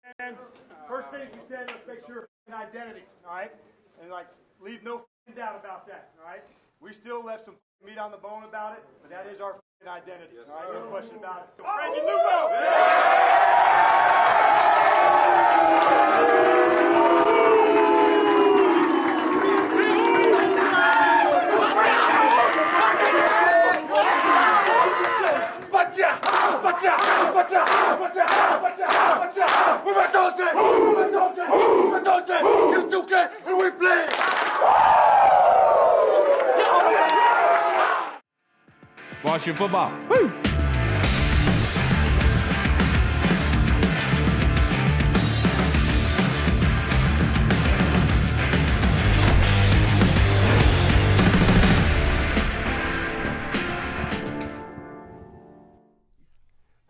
And first thing he said, let's make sure an identity, all right? And leave no doubt about that, all right? We still left some meat on the bone about it, but that is our identity, all right? No question about it. Frankie Lugo! Washington football. Woo!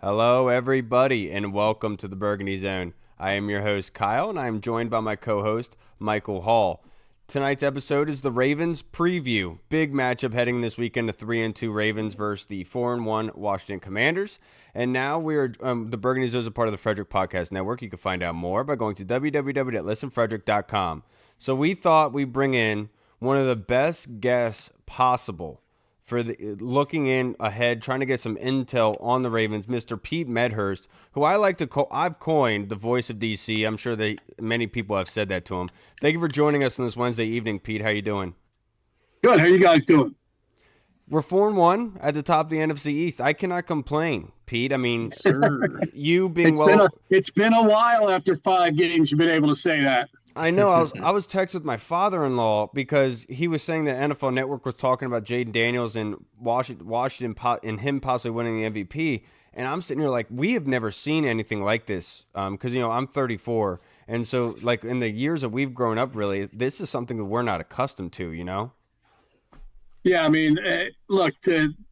Hello, everybody, and welcome to the Burgundy Zone. I am your host, Kyle, and I am joined by my co-host, Michael Hall. Tonight's episode is the Ravens preview. Big matchup heading this weekend, the 3-2 Ravens versus the 4-1 Washington Commanders. And now we're the Burgundy Zone is a part of the Frederick Podcast Network. You can find out more by going to www.listenfrederick.com. So we thought we'd bring in one of the best guests possible for looking in ahead, trying to get some intel on the Ravens, Mr. Pete Medhurst, who I like to call, I've coined the voice of DC. I'm sure many people have said that to him. Thank you for joining us on this Wednesday evening, Pete. How you doing? Good. How you guys doing? We're 4-1 at the top of the NFC East. I cannot complain, Pete. I mean, you being it's been a while after 5 games you've been able to say that. I know. I was texting with my father-in-law because he was saying that NFL Network was talking about Jaden Daniels and Washington and him possibly winning the MVP. And I'm sitting here like, we have never seen anything like this because, I'm 34. And so, in the years that we've grown up, really, this is something that we're not accustomed to, Yeah, I mean, look,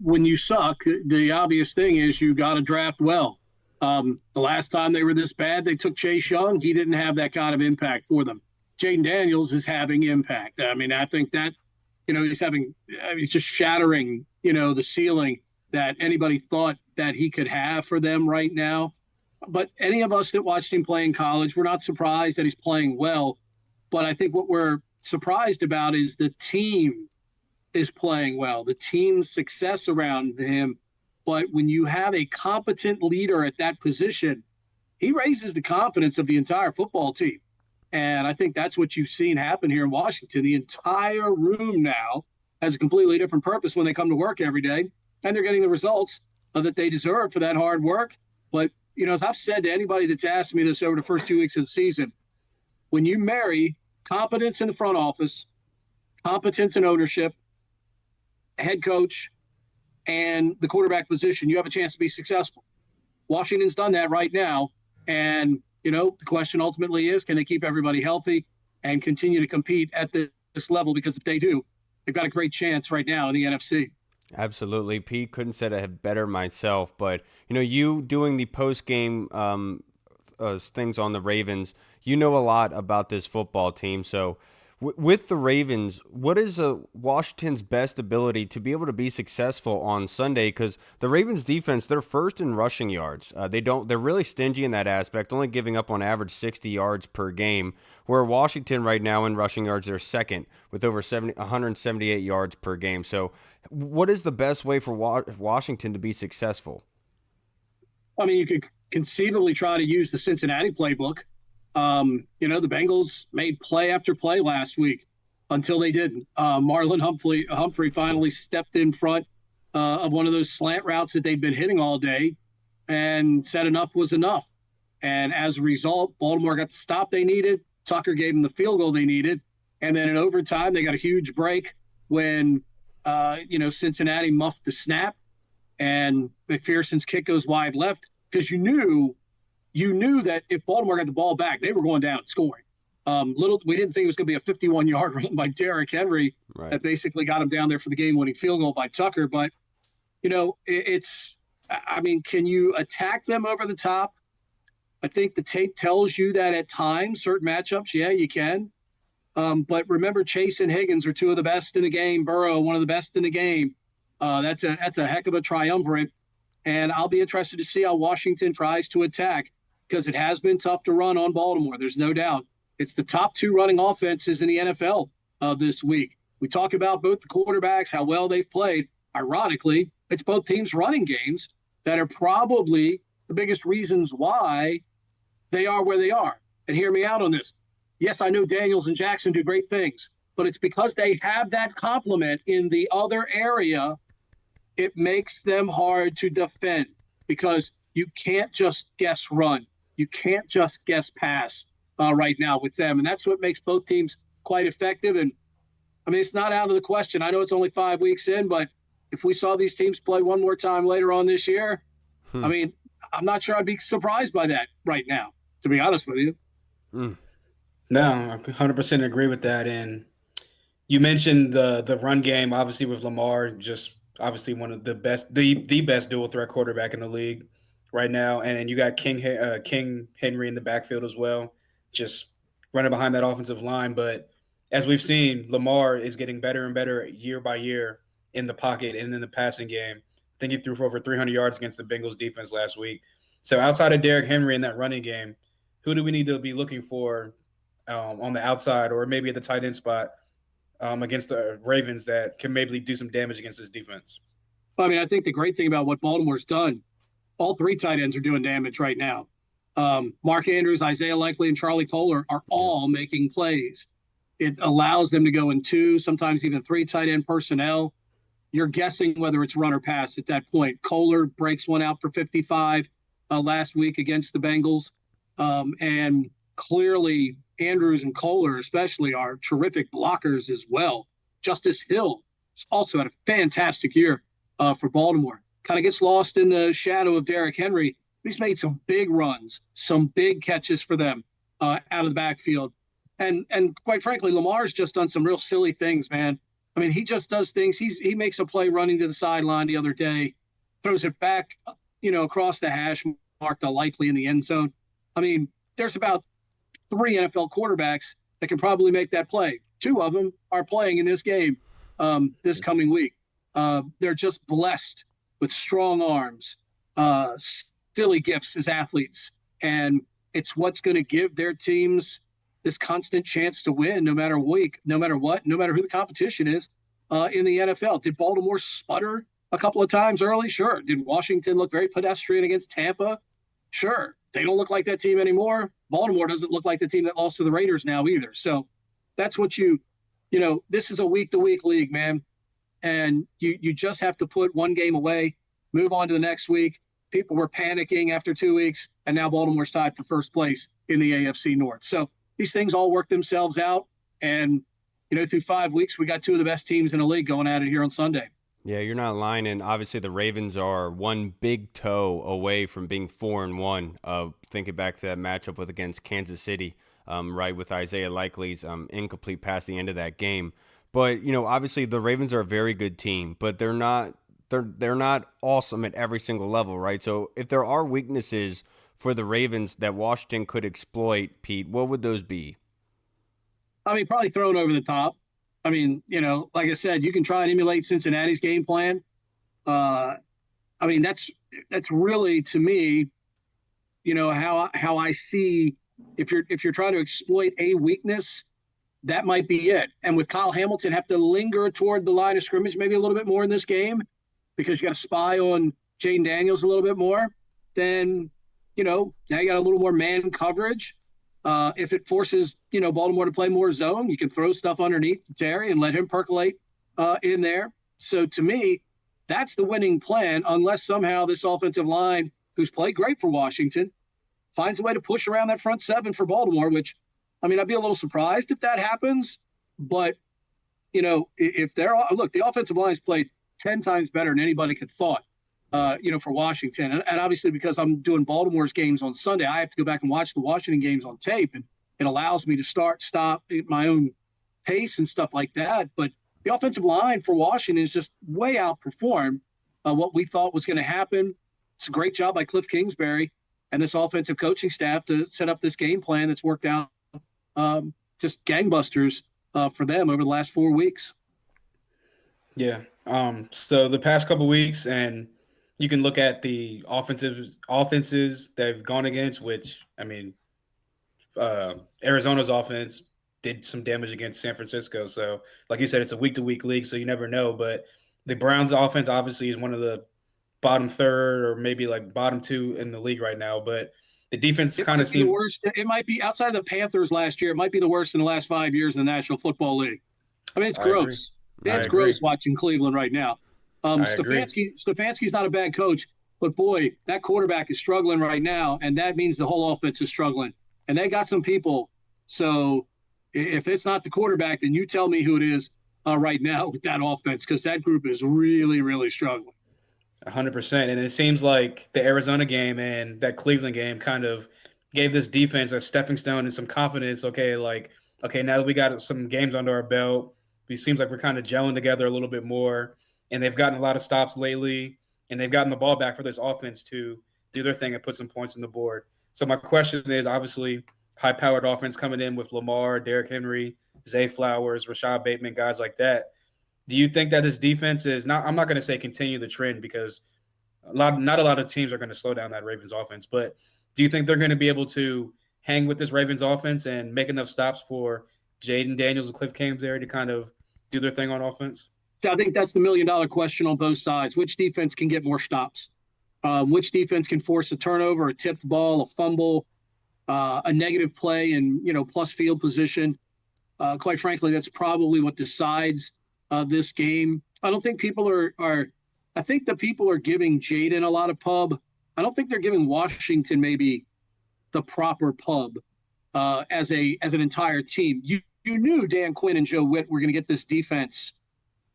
when you suck, the obvious thing is you got to draft well. The last time they were this bad, they took Chase Young. He didn't have that kind of impact for them. Jaden Daniels is having impact. I mean, I think that, he's just shattering, the ceiling that anybody thought that he could have for them right now. But any of us that watched him play in college, we're not surprised that he's playing well. But I think what we're surprised about is the team is playing well, the team's success around him. But when you have a competent leader at that position, he raises the confidence of the entire football team. And I think that's what you've seen happen here in Washington. The entire room now has a completely different purpose when they come to work every day, and they're getting the results that they deserve for that hard work. But, as I've said to anybody that's asked me this over the first 2 weeks of the season, when you marry competence in the front office, competence in ownership, head coach, and the quarterback position, you have a chance to be successful. Washington's done that right now. And, the question ultimately is, can they keep everybody healthy and continue to compete at this level? Because if they do, they've got a great chance right now in the NFC. Absolutely. Pete, couldn't said it better myself. But, you doing the post-game things on the Ravens, you know a lot about this football team. So with the Ravens, what is Washington's best ability to be able to be successful on Sunday? Because the Ravens defense, they're first in rushing yards. They're really stingy in that aspect, only giving up on average 60 yards per game. Where Washington right now in rushing yards, they're second with over 178 yards per game. So what is the best way for Washington to be successful? I mean, you could conceivably try to use the Cincinnati playbook. The Bengals made play after play last week until they didn't. Marlon Humphrey finally stepped in front of one of those slant routes that they'd been hitting all day and said enough was enough. And as a result, Baltimore got the stop they needed. Tucker gave them the field goal they needed. And then in overtime, they got a huge break when, Cincinnati muffed the snap and McPherson's kick goes wide left because you knew that if Baltimore got the ball back, they were going down and scoring. We didn't think it was going to be a 51-yard run by Derrick Henry that basically got him down there for the game-winning field goal by Tucker. But, can you attack them over the top? I think the tape tells you that at times, certain matchups, yeah, you can. But remember, Chase and Higgins are two of the best in the game. Burrow, one of the best in the game. That's a heck of a triumvirate. And I'll be interested to see how Washington tries to attack because it has been tough to run on Baltimore. There's no doubt. It's the top 2 running offenses in the NFL this week. We talk about both the quarterbacks, how well they've played. Ironically, it's both teams' running games that are probably the biggest reasons why they are where they are. And hear me out on this. Yes, I know Daniels and Jackson do great things, but it's because they have that complement in the other area. It makes them hard to defend because you can't just guess run. You can't just guess pass right now with them. And that's what makes both teams quite effective. And I mean, it's not out of the question. I know it's only 5 weeks in, but if we saw these teams play one more time later on this year, I mean, I'm not sure I'd be surprised by that right now, to be honest with you. No, I 100% agree with that. And you mentioned the run game, obviously with Lamar, just obviously one of the best, the best dual threat quarterback in the league right now. And you got King Henry in the backfield as well, just running behind that offensive line. But as we've seen, Lamar is getting better and better year by year in the pocket and in the passing game. I think he threw for over 300 yards against the Bengals defense last week. So outside of Derrick Henry in that running game, who do we need to be looking for on the outside or maybe at the tight end spot against the Ravens that can maybe do some damage against this defense? I mean, I think the great thing about what Baltimore's done, all 3 tight ends are doing damage right now. Mark Andrews, Isaiah Likely, and Charlie Kolar are all making plays. It allows them to go in 2, sometimes even 3 tight end personnel. You're guessing whether it's run or pass at that point. Kolar breaks one out for 55 last week against the Bengals. And clearly Andrews and Kolar especially are terrific blockers as well. Justice Hill has also had a fantastic year for Baltimore. Kind of gets lost in the shadow of Derrick Henry. He's made some big runs, some big catches for them out of the backfield. And quite frankly, Lamar's just done some real silly things, man. I mean, he just does things. He makes a play running to the sideline the other day, throws it back, across the hash mark, Likely in the end zone. I mean, there's about 3 NFL quarterbacks that can probably make that play. 2 of them are playing in this game this coming week. They're just blessed with strong arms, silly gifts as athletes. And it's what's going to give their teams this constant chance to win no matter week, no matter what, no matter who the competition is in the NFL. Did Baltimore sputter a couple of times early? Sure. Did Washington look very pedestrian against Tampa? Sure. They don't look like that team anymore. Baltimore doesn't look like the team that lost to the Raiders now either. So that's what this is a week-to-week league, man. And you just have to put one game away, move on to the next week. People were panicking after 2 weeks, and now Baltimore's tied for first place in the AFC North. So these things all work themselves out. And, through 5 weeks, we got 2 of the best teams in the league going at it here on Sunday. Yeah, you're not lying. And obviously the Ravens are one big toe away from being 4-1. Thinking back to that matchup against Kansas City, right, with Isaiah Likely's incomplete pass at the end of that game. But, obviously the Ravens are a very good team, but they're not awesome at every single level, right? So if there are weaknesses for the Ravens that Washington could exploit, Pete, what would those be? I mean, probably thrown over the top. I mean, like I said, you can try and emulate Cincinnati's game plan. I mean, that's really, to me, how I see if you're trying to exploit a weakness, that might be it. And with Kyle Hamilton, have to linger toward the line of scrimmage maybe a little bit more in this game because you got to spy on Jaden Daniels a little bit more. Then, now you got a little more man coverage. If it forces, Baltimore to play more zone, you can throw stuff underneath to Terry and let him percolate in there. So to me, that's the winning plan, unless somehow this offensive line, who's played great for Washington, finds a way to push around that front 7 for Baltimore, which, I mean, I'd be a little surprised if that happens. But, if the offensive line's played 10 times better than anybody could thought. For Washington. And obviously because I'm doing Baltimore's games on Sunday, I have to go back and watch the Washington games on tape, and it allows me to stop at my own pace and stuff like that. But the offensive line for Washington is just way outperformed what we thought was going to happen. It's a great job by Cliff Kingsbury and this offensive coaching staff to set up this game plan that's worked out just gangbusters for them over the last 4 weeks. Yeah. So the past couple weeks, and you can look at the offenses they've gone against, which, I mean, Arizona's offense did some damage against San Francisco. So, like you said, it's a week-to-week league, so you never know. But the Browns' offense obviously is one of the bottom third or maybe like bottom two in the league right now. But the defense It kind might of be the seems worst. It might be outside of the Panthers last year. It might be the worst in the last 5 years in the National Football League. I mean, it's I agree. gross. I It's agree. gross watching Cleveland right now. I agree. Stefanski's not a bad coach, but boy, that quarterback is struggling right now, and that means the whole offense is struggling. And they got some people. So if it's not the quarterback, then you tell me who it is right now with that offense, because that group is really, really struggling. 100%. And it seems like the Arizona game and that Cleveland game kind of gave this defense a stepping stone and some confidence. Okay, now that we got some games under our belt, it seems like we're kind of gelling together a little bit more. And they've gotten a lot of stops lately, and they've gotten the ball back for this offense to do their thing and put some points on the board. So my question is, obviously, high-powered offense coming in with Lamar, Derrick Henry, Zay Flowers, Rashad Bateman, guys like that. Do you think that this defense is not? I'm not going to say continue the trend, because not a lot of teams are going to slow down that Ravens offense. But do you think they're going to be able to hang with this Ravens offense and make enough stops for Jaden Daniels and Cliff Kingsbury to kind of do their thing on offense? So I think that's the $1,000,000 question on both sides. Which defense can get more stops? Which defense can force a turnover, a tipped ball, a fumble, a negative play, and plus field position? Quite frankly, that's probably what decides this game. I don't think people are. I think the people are giving Jaden a lot of pub. I don't think they're giving Washington maybe the proper pub as an entire team. You knew Dan Quinn and Joe Witt were going to get this defense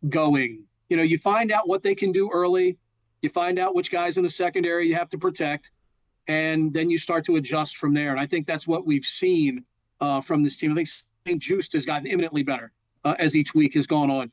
going. You find out what they can do early. You find out which guys in the secondary you have to protect, and then you start to adjust from there. And I think that's what we've seen from this team. I think St. Juste has gotten imminently better as each week has gone on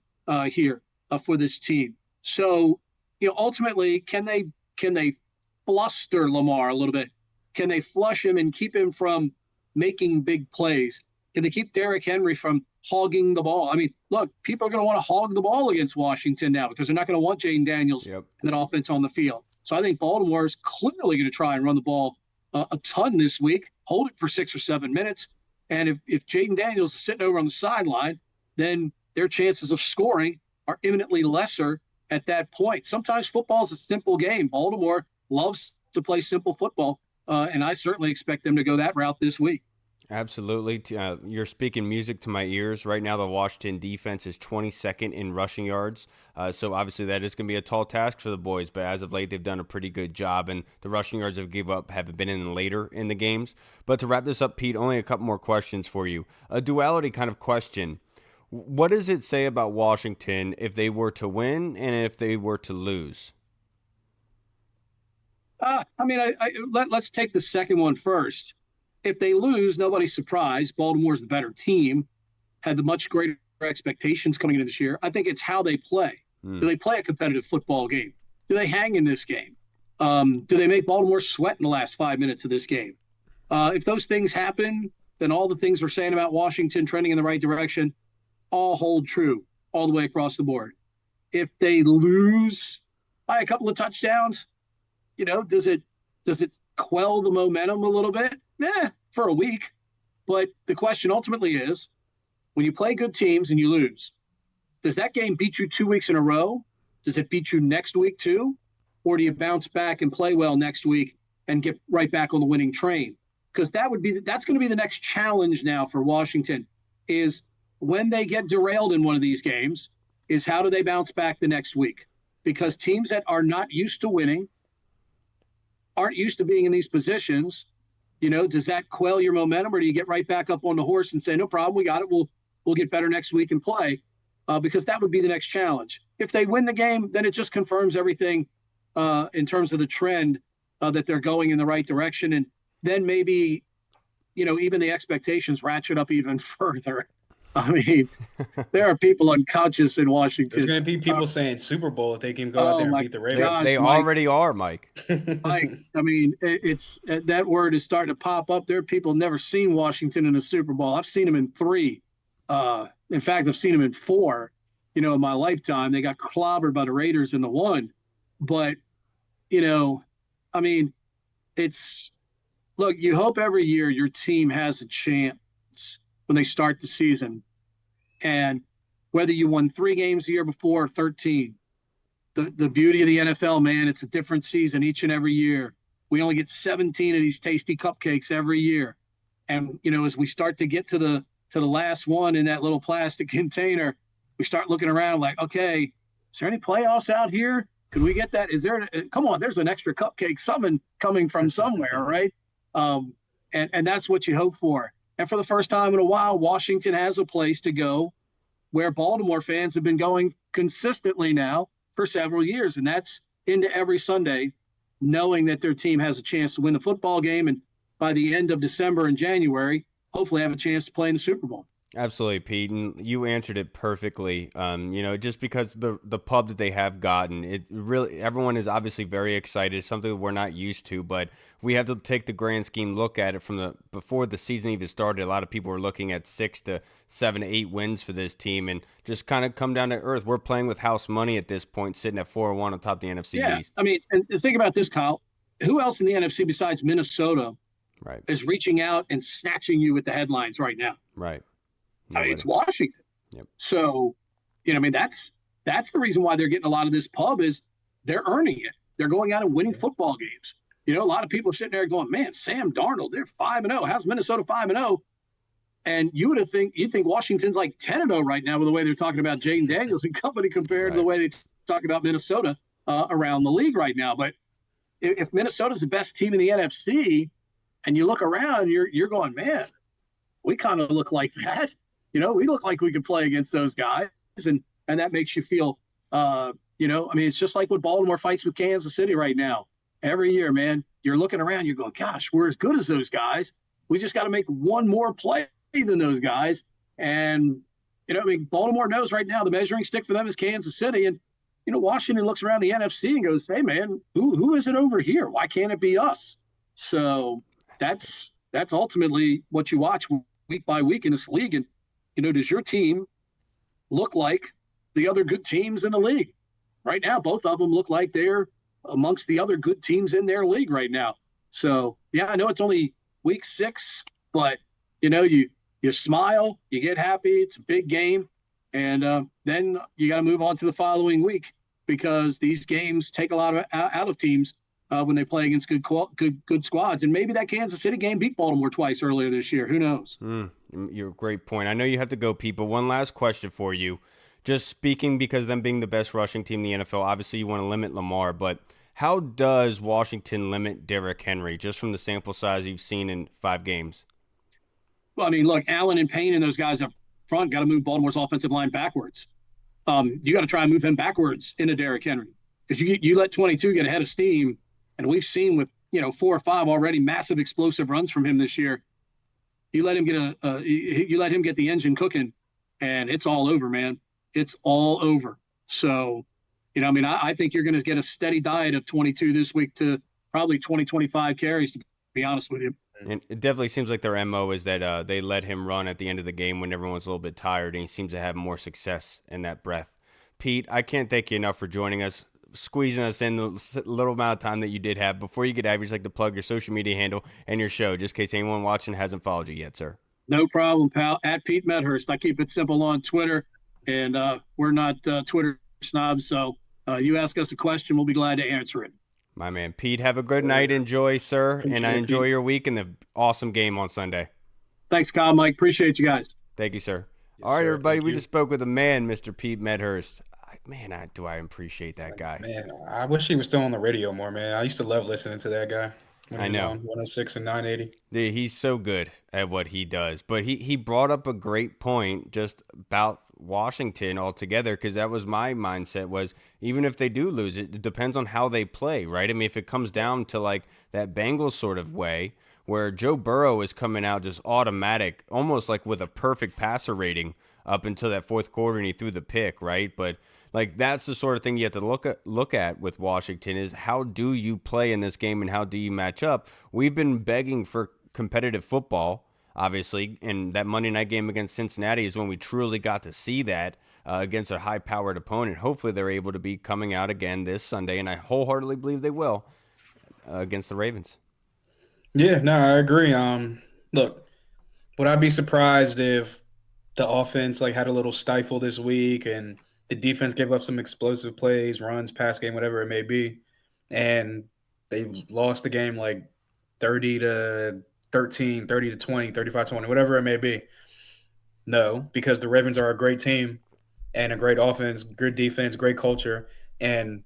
here for this team. So, ultimately, can they fluster Lamar a little bit? Can they flush him and keep him from making big plays? Can they keep Derrick Henry from hogging the ball? I mean, look, people are going to want to hog the ball against Washington now, because they're not going to want Jaden Daniels and that offense on the field. So I think Baltimore is clearly going to try and run the ball a ton this week, hold it for 6 or 7 minutes. And if Jaden Daniels is sitting over on the sideline, then their chances of scoring are imminently lesser at that point. Sometimes football is a simple game. Baltimore loves to play simple football, and I certainly expect them to go that route this week. Absolutely. You're speaking music to my ears. Right now, the Washington defense is 22nd in rushing yards. So obviously that is going to be a tall task for the boys, but as of late, they've done a pretty good job, and the rushing yards have given up have been in later in the games. But to wrap this up, Pete, only a couple more questions for you. A duality kind of question. What does it say about Washington if they were to win and if they were to lose? Let's take the second one first. If they lose, nobody's surprised. Baltimore's the better team, had the much greater expectations coming into this year. I think it's how they play. Do they play a competitive football game? Do they hang in this game? Do they make Baltimore sweat in the last 5 minutes of this game? If those things happen, then all the things we're saying about Washington trending in the right direction all hold true all the way across the board. If they lose by a couple of touchdowns, does it quell the momentum a little bit? For a week. But the question ultimately is, when you play good teams and you lose, does that game beat you 2 weeks in a row? Does it beat you next week too? Or do you bounce back and play well next week and get right back on the winning train? Because that's going to be the next challenge now for Washington, is when they get derailed in one of these games, is how do they bounce back the next week? Because teams that are not used to winning, aren't used to being in these positions, does that quell your momentum, or do you get right back up on the horse and say, no problem, we got it, we'll get better next week and play? Because that would be the next challenge. If they win the game, then it just confirms everything in terms of the trend that they're going in the right direction. And then maybe, even the expectations ratchet up even further. I mean, there are people unconscious in Washington. There's going to be people saying Super Bowl if they can go out there and beat the Ravens. They already are, Mike. Mike, I mean, it's that word is starting to pop up. There are people never seen Washington in a Super Bowl. I've seen them in 3. In fact, I've seen them in 4. In my lifetime. They got clobbered by the Raiders in the 1. But I mean, look, you hope every year your team has a chance when they start the season. And whether you won 3 games the year before or 13, the beauty of the NFL, man, it's a different season each and every year. We only get 17 of these tasty cupcakes every year. And, as we start to get to the last one in that little plastic container, we start looking around like, okay, is there any playoffs out here? Could we get that? Come on, there's an extra cupcake coming from somewhere, right? And that's what you hope for. And for the first time in a while, Washington has a place to go where Baltimore fans have been going consistently now for several years. And that's into every Sunday, knowing that their team has a chance to win the football game. And by the end of December and January, hopefully have a chance to play in the Super Bowl. Absolutely, Pete, and you answered it perfectly. Just because the pub that they have gotten, it really, everyone is obviously very excited. It's something that we're not used to, but we have to take the grand scheme look at it from before the season even started. A lot of people were looking at 6 to 7 to 8 wins for this team, and just kind of come down to earth. We're playing with house money at this point, sitting at 4-1 on top of the NFC East. I mean, and think about this, Kyle. Who else in the NFC besides Minnesota, right, is reaching out and snatching you with the headlines right now? Right. It's Washington. Yep. So, that's the reason why they're getting a lot of this pub is they're earning it. They're going out and winning football games. A lot of people are sitting there going, man, Sam Darnold, they're 5-0. How's Minnesota 5-0? And you'd think Washington's like 10-0 right now with the way they're talking about Jaden Daniels and company compared to the way they talk about Minnesota around the league right now. But if Minnesota's the best team in the NFC and you look around, you're going, man, we kind of look like that. We look like we could play against those guys, and that makes you feel, it's just like what Baltimore fights with Kansas City right now. Every year, man, you're looking around, you're going, gosh, we're as good as those guys. We just got to make one more play than those guys. And, Baltimore knows right now the measuring stick for them is Kansas City. And, Washington looks around the NFC and goes, hey, man, who is it over here? Why can't it be us? So that's ultimately what you watch week by week in this league. And, does your team look like the other good teams in the league? Right now, both of them look like they're amongst the other good teams in their league right now. So, yeah, I know it's only week 6, but, you smile, you get happy. It's a big game. And then you got to move on to the following week because these games take a lot out of teams when they play against good squads. And maybe that Kansas City game beat Baltimore twice earlier this year. Who knows? You're a great point. I know you have to go, Pete, but one last question for you. Just speaking because them being the best rushing team in the NFL, obviously you want to limit Lamar, but how does Washington limit Derrick Henry just from the sample size you've seen in 5 games? Well, look, Allen and Payne and those guys up front got to move Baltimore's offensive line backwards. You got to try and move them backwards into Derrick Henry because you let 22 get ahead of steam, and we've seen with 4 or 5 already massive explosive runs from him this year. You let him get the engine cooking, and it's all over, man. It's all over. So, I think you're going to get a steady diet of 22 this week to probably 20, 25 carries, to be honest with you. And it definitely seems like their MO is that they let him run at the end of the game when everyone's a little bit tired, and he seems to have more success in that breath. Pete, I can't thank you enough for joining us, squeezing us in the little amount of time that you did have. Before you get out, you'd like to plug your social media handle and your show, just in case anyone watching hasn't followed you yet, sir. No problem, pal. At Pete Medhurst. I keep it simple on Twitter, and we're not Twitter snobs, so you ask us a question, we'll be glad to answer it. My man. Pete, have a good night. Enjoy, sir, and I enjoy your week and the awesome game on Sunday. Thanks, Kyle, Mike. Appreciate you guys. Thank you, sir. Yes, all right, sir. everybody, Thank we you. just spoke with a man, Mr. Pete Medhurst. Man, do I appreciate that guy. Man, I wish he was still on the radio more, man. I used to love listening to that guy. When I he was know. on 106 and 980. Dude, he's so good at what he does. But he brought up a great point just about Washington altogether, because that was my mindset was even if they do lose, it depends on how they play, right? I mean, if it comes down to like that Bengals sort of way where Joe Burrow is coming out just automatic, almost like with a perfect passer rating up until that fourth quarter and he threw the pick, right? But like that's the sort of thing you have to look at with Washington is how do you play in this game and how do you match up? We've been begging for competitive football, obviously, and that Monday night game against Cincinnati is when we truly got to see that. against a high-powered opponent. Hopefully they're able to be coming out again this Sunday, and I wholeheartedly believe they will against the Ravens. Yeah, no, I agree. Look, would I be surprised if the offense like had a little stifle this week and the defense gave up some explosive plays, runs, pass game, whatever it may be, and they lost the game like 30 to 13, 30 to 20, 35-20, whatever it may be? No, because the Ravens are a great team and a great offense, good defense, great culture. And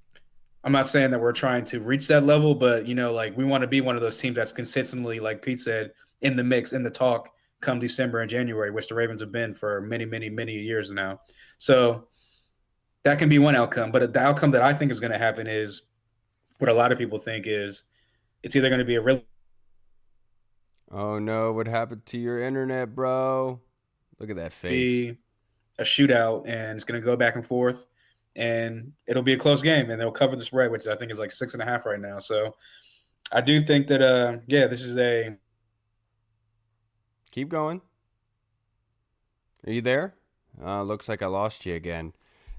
I'm not saying that we're trying to reach that level, but like we want to be one of those teams that's consistently, like Pete said, in the mix, in the talk come December and January, which the Ravens have been for many, many, many years now. So that can be one outcome. But the outcome that I think is going to happen is what a lot of people think is it's either going to be a really Oh no, what happened to your internet, bro? Look at that face. a shootout, and it's going to go back and forth, and it'll be a close game, and they'll cover the spread, which I think is like 6.5 right now. So I do think that, this is a. Keep going. Are you there? Looks like I lost you again.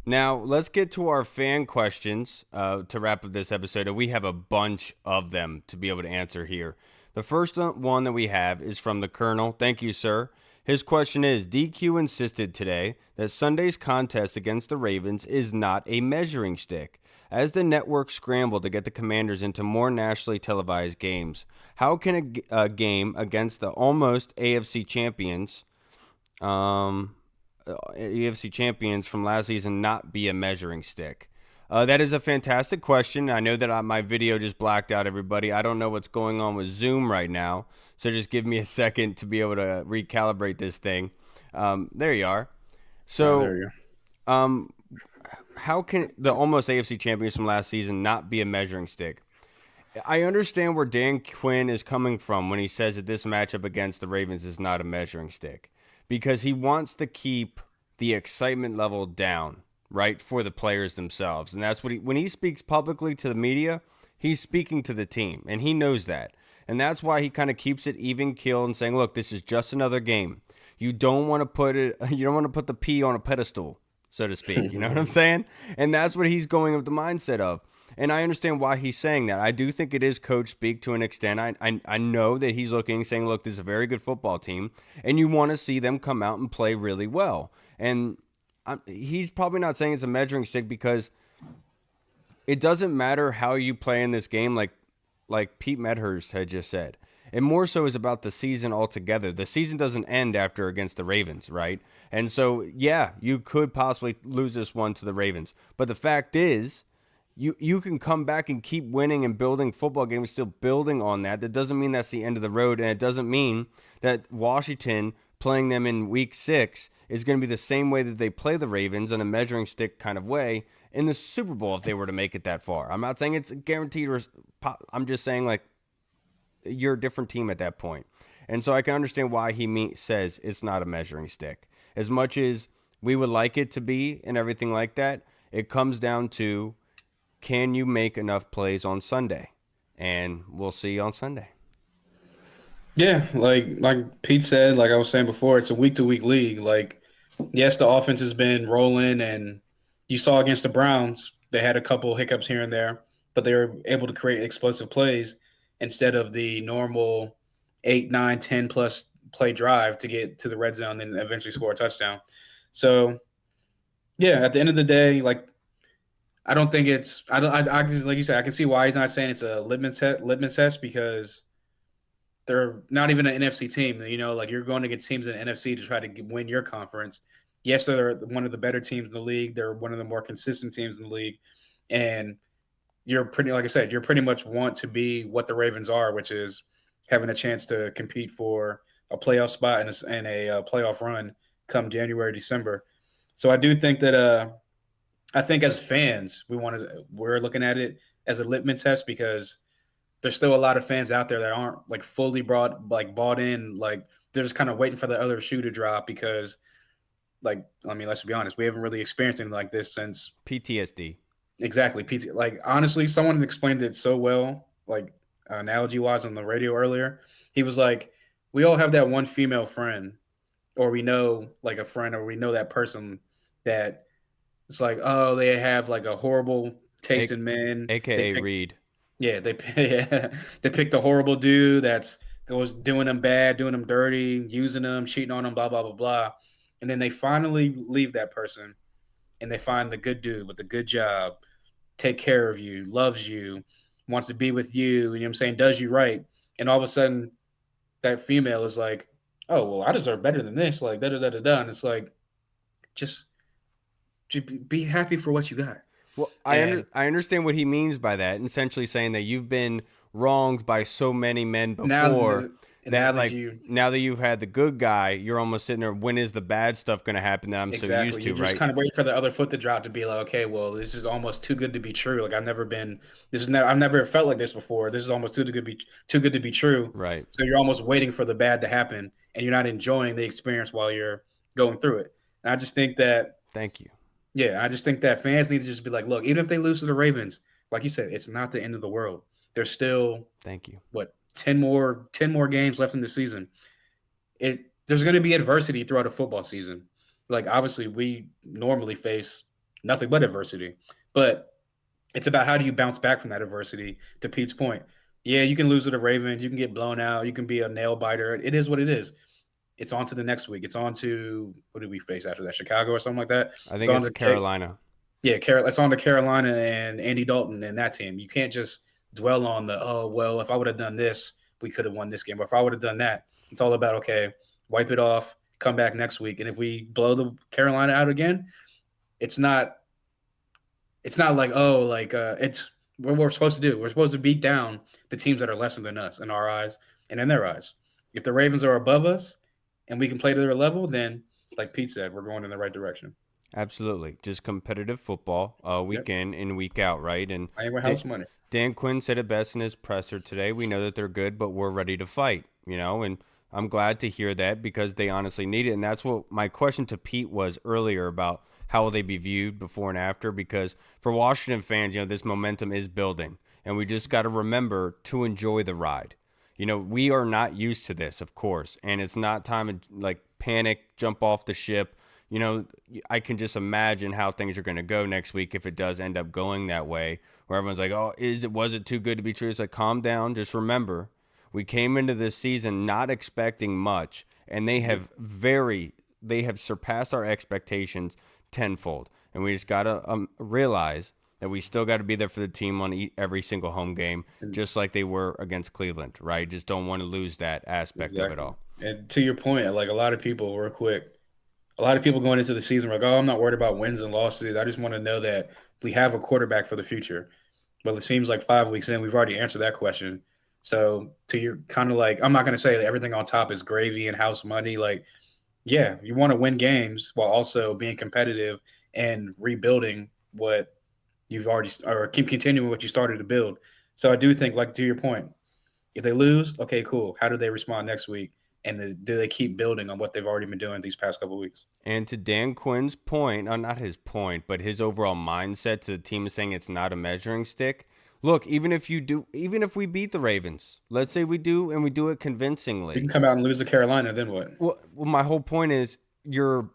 Now, let's get to our fan questions to wrap up this episode. And we have a bunch of them to be able to answer here. The first one that we have is from the Colonel. Thank you, sir. His question is, DQ insisted today that Sunday's contest against the Ravens is not a measuring stick. As the network scrambled to get the Commanders into more nationally televised games, how can a game against the almost AFC champions from last season not be a measuring stick? That is a fantastic question. I know that my video just blacked out, everybody. I don't know what's going on with Zoom right now, so just give me a second to be able to recalibrate this thing. There you are. So, there you go. How can the almost AFC champions from last season not be a measuring stick? I understand where Dan Quinn is coming from when he says that this matchup against the Ravens is not a measuring stick, because he wants to keep the excitement level down, right, for the players themselves. And that's what when he speaks publicly to the media, he's speaking to the team, and he knows that. And that's why he kind of keeps it even keeled and saying, look, this is just another game. You don't want to put the P on a pedestal, so to speak. You know what I'm saying? And that's what he's going with the mindset of. And I understand why he's saying that. I do think it is coach speak to an extent. I know that he's looking, saying, look, this is a very good football team, and you want to see them come out and play really well. And he's probably not saying it's a measuring stick, because it doesn't matter how you play in this game, like Pete Medhurst had just said. It more so is about the season altogether. The season doesn't end after against the Ravens, right? And so, yeah, you could possibly lose this one to the Ravens. But the fact is, you can come back and keep winning and building football games, still building on that. That doesn't mean that's the end of the road, and it doesn't mean that Washington playing them in week 6 is going to be the same way that they play the Ravens in a measuring stick kind of way in the Super Bowl if they were to make it that far. I'm not saying it's guaranteed. I'm just saying, like, you're a different team at that point. And so I can understand why he says it's not a measuring stick. As much as we would like it to be and everything like that, it comes down to, can you make enough plays on Sunday? And we'll see on Sunday. Yeah, like Pete said, like I was saying before, it's a week-to-week league. Like, yes, the offense has been rolling, and you saw against the Browns, they had a couple hiccups here and there, but they were able to create explosive plays instead of the normal 8, 9, 10 plus play drive to get to the red zone and eventually score a touchdown. So, yeah, at the end of the day, like, I don't think it's – I just, like you said, I can see why he's not saying it's a litmus test, because they're not even an NFC team. Like, you're going to get teams in the NFC to try to win your conference. Yes, they're one of the better teams in the league. They're one of the more consistent teams in the league. And you're pretty, like I said, you're pretty much want to be what the Ravens are, which is having a chance to compete for a playoff spot and a playoff run come January, December. So I do think that I think as fans, we're looking at it as a litmus test, because there's still a lot of fans out there that aren't like fully bought in. Like, they're just kind of waiting for the other shoe to drop, because, like, I mean, let's be honest, we haven't really experienced anything like this since PTSD. Exactly. Like, honestly, someone explained it so well, like, analogy wise on the radio earlier. He was like, we all have that one female friend, or we know like a friend, or we know that person that It's like, oh, they have like a horrible taste in men. AKA Reed. Yeah, they picked a horrible dude that's goes doing them bad, doing them dirty, using them, cheating on them, blah blah blah blah, and then they finally leave that person, and they find the good dude with the good job, take care of you, loves you, wants to be with you, and you know what I'm saying, does you right, and all of a sudden that female is like, oh well, I deserve better than this, like da da da da da, and it's like, just be happy for what you got. Well, And I understand what he means by that. Essentially saying that you've been wronged by so many men before that, like, now that you've had the good guy, you're almost sitting there, when is the bad stuff going to happen that I'm so used to, you're just right? kind of waiting for the other foot to drop to be like, okay, well, this is almost too good to be true. Like I've never felt like this before. This is almost too good to be true. Right. So you're almost waiting for the bad to happen, and you're not enjoying the experience while you're going through it. And I just think that, Thank you. yeah, I just think that fans need to just be like, look, even if they lose to the Ravens, like you said, it's not the end of the world. There's still, Thank you. what, 10 more games left in the season. There's going to be adversity throughout a football season. Like, obviously, we normally face nothing but adversity, but it's about how do you bounce back from that adversity. To Pete's point, yeah, you can lose to the Ravens, you can get blown out, you can be a nail biter. It is what it is. It's on to the next week. It's on to, what did we face after that? Chicago or something like that. I think it's Carolina. It's on to Carolina and Andy Dalton and that team. You can't just dwell on the, oh, well, if I would have done this, we could have won this game. Or if I would have done that, it's all about, okay, wipe it off, come back next week. And if we blow the Carolina out again, it's not like, oh, like it's what we're supposed to do. We're supposed to beat down the teams that are lesser than us in our eyes and in their eyes. If the Ravens are above us and we can play to their level, then, like Pete said, we're going in the right direction. Absolutely. Just competitive football week in and week out, right? And I ain't with house money. Dan Quinn said it best in his presser today. We know that they're good, but we're ready to fight, and I'm glad to hear that because they honestly need it. And that's what my question to Pete was earlier about how will they be viewed before and after, because for Washington fans, this momentum is building, and we just got to remember to enjoy the ride. We are not used to this, of course, and it's not time to like panic, jump off the ship. I can just imagine how things are going to go next week if it does end up going that way, where everyone's like, oh, was it too good to be true? It's like, calm down. Just remember, we came into this season not expecting much, and they have surpassed our expectations tenfold. And we just got to realize that we still got to be there for the team on every single home game, just like they were against Cleveland, right? Just don't want to lose that aspect of it all. And to your point, like a lot of people going into the season were like, oh, I'm not worried about wins and losses. I just want to know that we have a quarterback for the future. Well, it seems like 5 weeks in, we've already answered that question. So to your kind of like, I'm not going to say that everything on top is gravy and house money. Like, yeah, you want to win games while also being competitive and rebuilding what you've already, or keep continuing what you started to build. So I do think, like, to your point, if they lose, okay, cool. How do they respond next week? And do they keep building on what they've already been doing these past couple of weeks? And to Dan Quinn's point, not his point, but his overall mindset to the team is saying it's not a measuring stick. Look, even if we beat the Ravens, let's say we do, and we do it convincingly. We can come out and lose to Carolina, then what? Well, my whole point is you're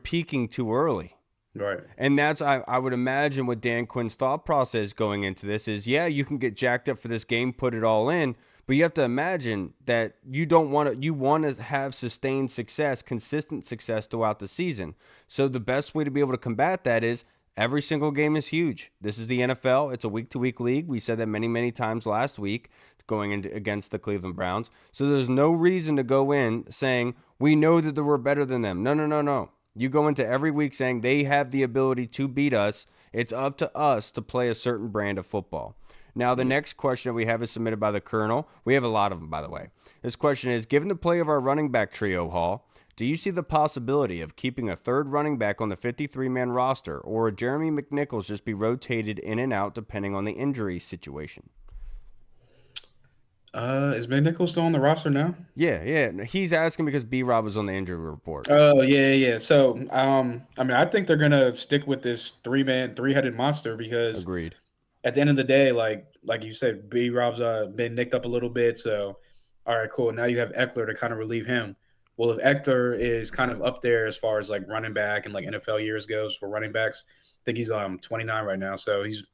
peaking too early. Right. And that's, I would imagine what Dan Quinn's thought process going into this is, yeah, you can get jacked up for this game, put it all in, but you have to imagine that you want to have sustained success, consistent success throughout the season. So the best way to be able to combat that is every single game is huge. This is the NFL. It's a week-to-week league. We said that many, many times last week going into against the Cleveland Browns. So there's no reason to go in saying we know that we're better than them. No. You go into every week saying they have the ability to beat us. It's up to us to play a certain brand of football. Now, the next question we have is submitted by the Colonel. We have a lot of them, by the way. This question is, given the play of our running back trio, Hall, do you see the possibility of keeping a third running back on the 53-man roster, or would Jeremy McNichols just be rotated in and out depending on the injury situation? Is McNichols still on the roster now? Yeah. He's asking because B-Rob was on the injury report. Oh, yeah. So, I think they're going to stick with this three-headed monster because Agreed. At the end of the day, like you said, B-Rob's been nicked up a little bit. So, all right, cool. Now you have Eckler to kind of relieve him. Well, if Eckler is kind of up there as far as like running back and like NFL years goes for running backs, think he's 29 right now. So he's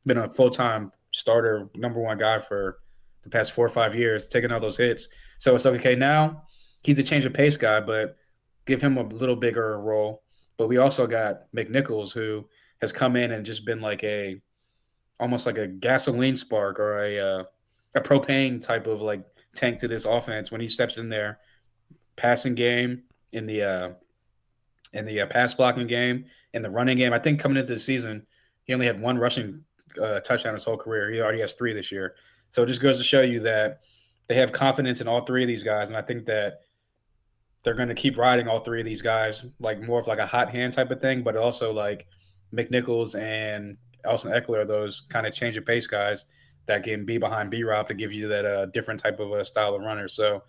been a full-time starter, number one guy for the past 4 or 5 years, taking all those hits. So it's okay now. He's a change of pace guy, but give him a little bigger role. But we also got McNichols, who has come in and just been like almost like a gasoline spark or a propane type of like tank to this offense when he steps in there. Passing game in the pass blocking game, in the running game. I think coming into the season, he only had one rushing touchdown his whole career. He already has 3 this year. So it just goes to show you that they have confidence in all 3 of these guys, and I think that they're going to keep riding all 3 of these guys, like more of like a hot hand type of thing, but also like McNichols and Elson Eckler are those kind of change of pace guys that can be behind B-Rob to give you that different type of style of runner. So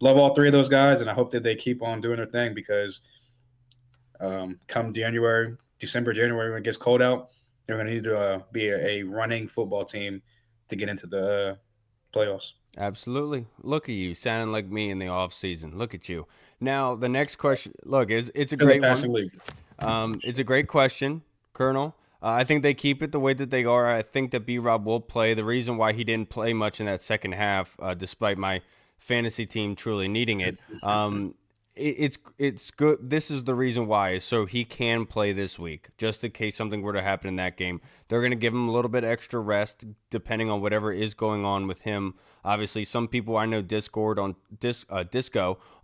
love all 3 of those guys, and I hope that they keep on doing their thing because come December, January, when it gets cold out, they're going to need to be a running football team to get into the playoffs. Absolutely. Look at you, sounding like me in the off season. Look at you. Now, the next question. Look, it's a great one. League. It's a great question, Colonel. I think they keep it the way that they are. I think that B-Rob will play. The reason why he didn't play much in that second half, despite my fantasy team truly needing it, it's good. This is the reason why, is so he can play this week, just in case something were to happen in that game. They're going to give him a little bit extra rest, depending on whatever is going on with him. Obviously, some people I know Disco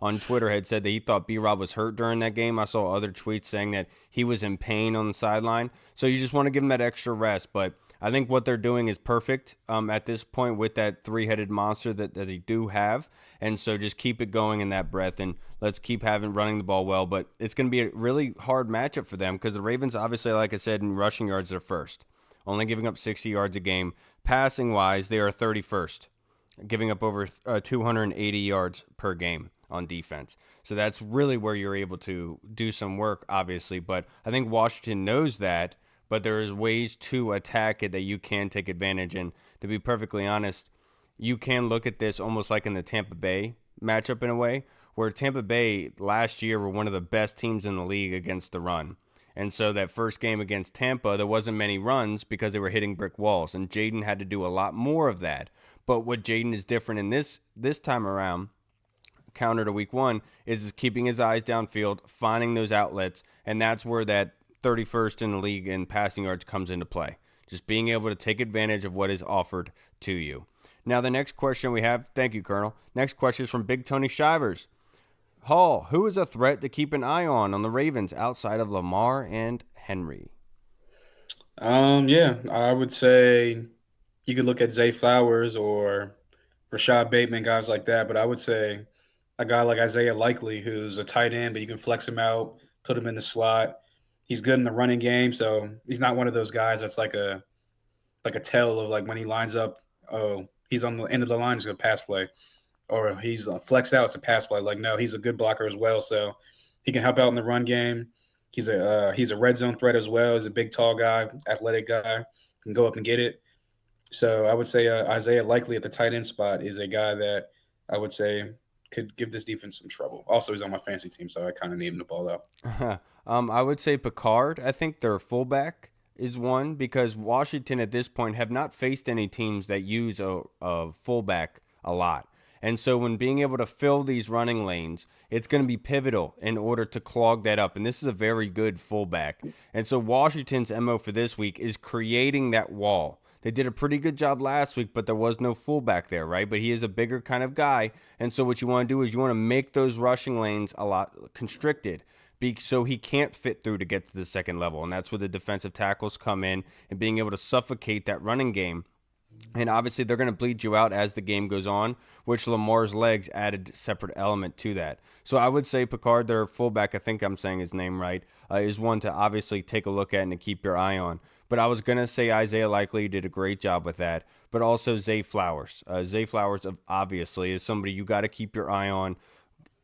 on Twitter had said that he thought B-Rob was hurt during that game. I saw other tweets saying that he was in pain on the sideline. So you just want to give him that extra rest. But I think what they're doing is perfect at this point with that 3-headed monster that they do have. And so just keep it going in that breath, and let's keep running the ball well. But it's going to be a really hard matchup for them because the Ravens, obviously, like I said, in rushing yards, they're first, only giving up 60 yards a game. Passing-wise, they are 31st, giving up over 280 yards per game on defense. So that's really where you're able to do some work, obviously. But I think Washington knows that, but there is ways to attack it that you can take advantage. And to be perfectly honest, you can look at this almost like in the Tampa Bay matchup in a way, where Tampa Bay last year were one of the best teams in the league against the run. And so that first game against Tampa, there wasn't many runs because they were hitting brick walls, and Jaden had to do a lot more of that. But what Jaden is different in this time around, counter to week 1, is keeping his eyes downfield, finding those outlets, and that's where that 31st in the league in passing yards comes into play. Just being able to take advantage of what is offered to you. Now, the next question we have, thank you, Colonel. Next question is from Big Tony Shivers. Hall, who is a threat to keep an eye on the Ravens outside of Lamar and Henry? Yeah, I would say you could look at Zay Flowers or Rashad Bateman, guys like that. But I would say a guy like Isaiah Likely, who's a tight end, but you can flex him out, put him in the slot. He's good in the running game, so he's not one of those guys that's like a tell of like when he lines up, oh, he's on the end of the line, he's going to pass play. Or he's flexed out, it's a pass play. Like, no, he's a good blocker as well, so he can help out in the run game. He's a red zone threat as well. He's a big, tall guy, athletic guy, can go up and get it. So I would say Isaiah Likely at the tight end spot is a guy that I would say could give this defense some trouble. Also, he's on my fantasy team, so I kind of need him to ball out. I would say Picard. I think their fullback is one, because Washington at this point have not faced any teams that use a fullback a lot. And so when being able to fill these running lanes, it's going to be pivotal in order to clog that up. And this is a very good fullback. And so Washington's MO for this week is creating that wall. They did a pretty good job last week, but there was no fullback there, right? But he is a bigger kind of guy. And so what you want to do is you want to make those rushing lanes a lot constricted, so he can't fit through to get to the second level. And that's where the defensive tackles come in and being able to suffocate that running game. And obviously they're going to bleed you out as the game goes on, which Lamar's legs added separate element to that. So I would say Picard, their fullback, I think I'm saying his name right, is one to obviously take a look at and to keep your eye on. But I was going to say Isaiah Likely did a great job with that, but also Zay Flowers. Zay Flowers, obviously, is somebody you got to keep your eye on.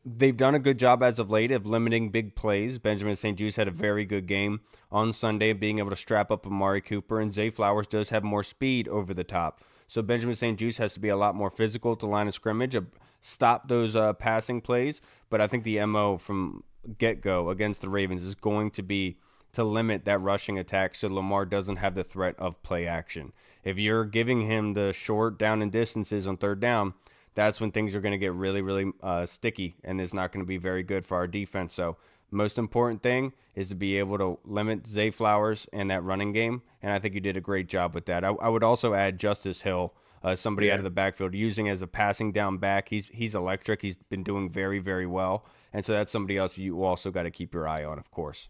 They've done a good job as of late of limiting big plays. Benjamin St-Juste had a very good game on Sunday, being able to strap up Amari Cooper, and Zay Flowers does have more speed over the top. So Benjamin St-Juste has to be a lot more physical at the line of scrimmage, stop those passing plays. But I think the MO from get-go against the Ravens is going to be to limit that rushing attack so Lamar doesn't have the threat of play action. If you're giving him the short down and distances on third down, that's when things are going to get really, really sticky, and it's not going to be very good for our defense. So most important thing is to be able to limit Zay Flowers and that running game, and I think you did a great job with that. I would also add Justice Hill, somebody out of the backfield, using as a passing down back. He's electric. He's been doing very, very well, and so that's somebody else you also got to keep your eye on, of course.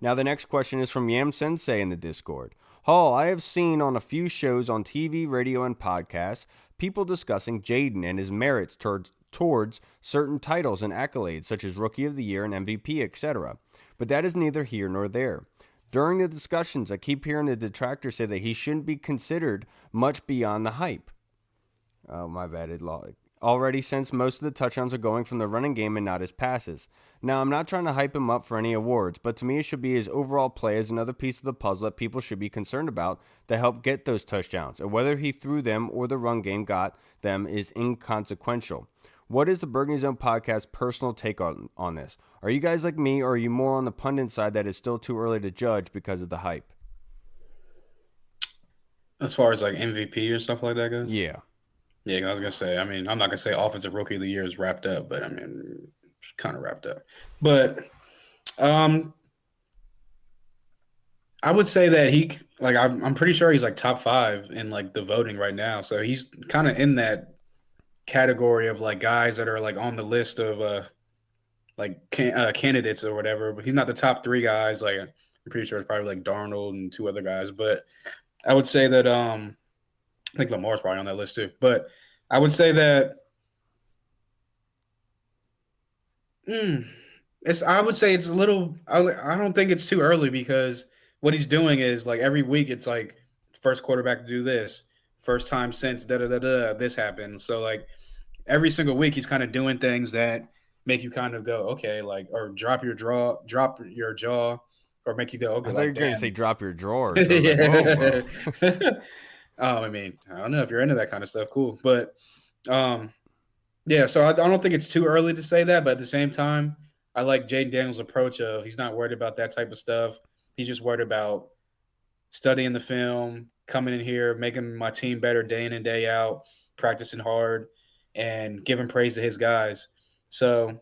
Now the next question is from Yam Sensei in the Discord. Hall, I have seen on a few shows on TV, radio, and podcasts people discussing Jaden and his merits towards certain titles and accolades such as Rookie of the Year and MVP, etc. But that is neither here nor there. During the discussions, I keep hearing the detractors say that he shouldn't be considered much beyond the hype. Oh, my bad. Already, since most of the touchdowns are going from the running game and not his passes. Now, I'm not trying to hype him up for any awards, but to me it should be his overall play as another piece of the puzzle that people should be concerned about to help get those touchdowns. And whether he threw them or the run game got them is inconsequential. What is the Burgundy Zone podcast personal take on this? Are you guys like me, or are you more on the pundit side that it's still too early to judge because of the hype? As far as like MVP or stuff like that goes? Yeah. Yeah, I was going to say, I mean, I'm not going to say Offensive Rookie of the Year is wrapped up, but I mean, it's kind of wrapped up. But I would say that I'm pretty sure he's like top 5 in like the voting right now. So he's kind of in that category of like guys that are like on the list of candidates or whatever. But he's not the top 3 guys. Like I'm pretty sure it's probably like Darnold and 2 other guys. But I would say that I think Lamar's probably on that list too. But I would say that I would say it's a little – I don't think it's too early because what he's doing is like every week it's like first quarterback to do this, first time since da-da-da-da, this happened. So like every single week he's kind of doing things that make you kind of go, okay, like or drop your jaw, or make you go, okay. I thought like, you were going to say drop your drawers. I was yeah. like, whoa. I mean, I don't know if you're into that kind of stuff. Cool. But, yeah, so I don't think it's too early to say that. But at the same time, I like Jaden Daniels' approach of he's not worried about that type of stuff. He's just worried about studying the film, coming in here, making my team better day in and day out, practicing hard, and giving praise to his guys. So,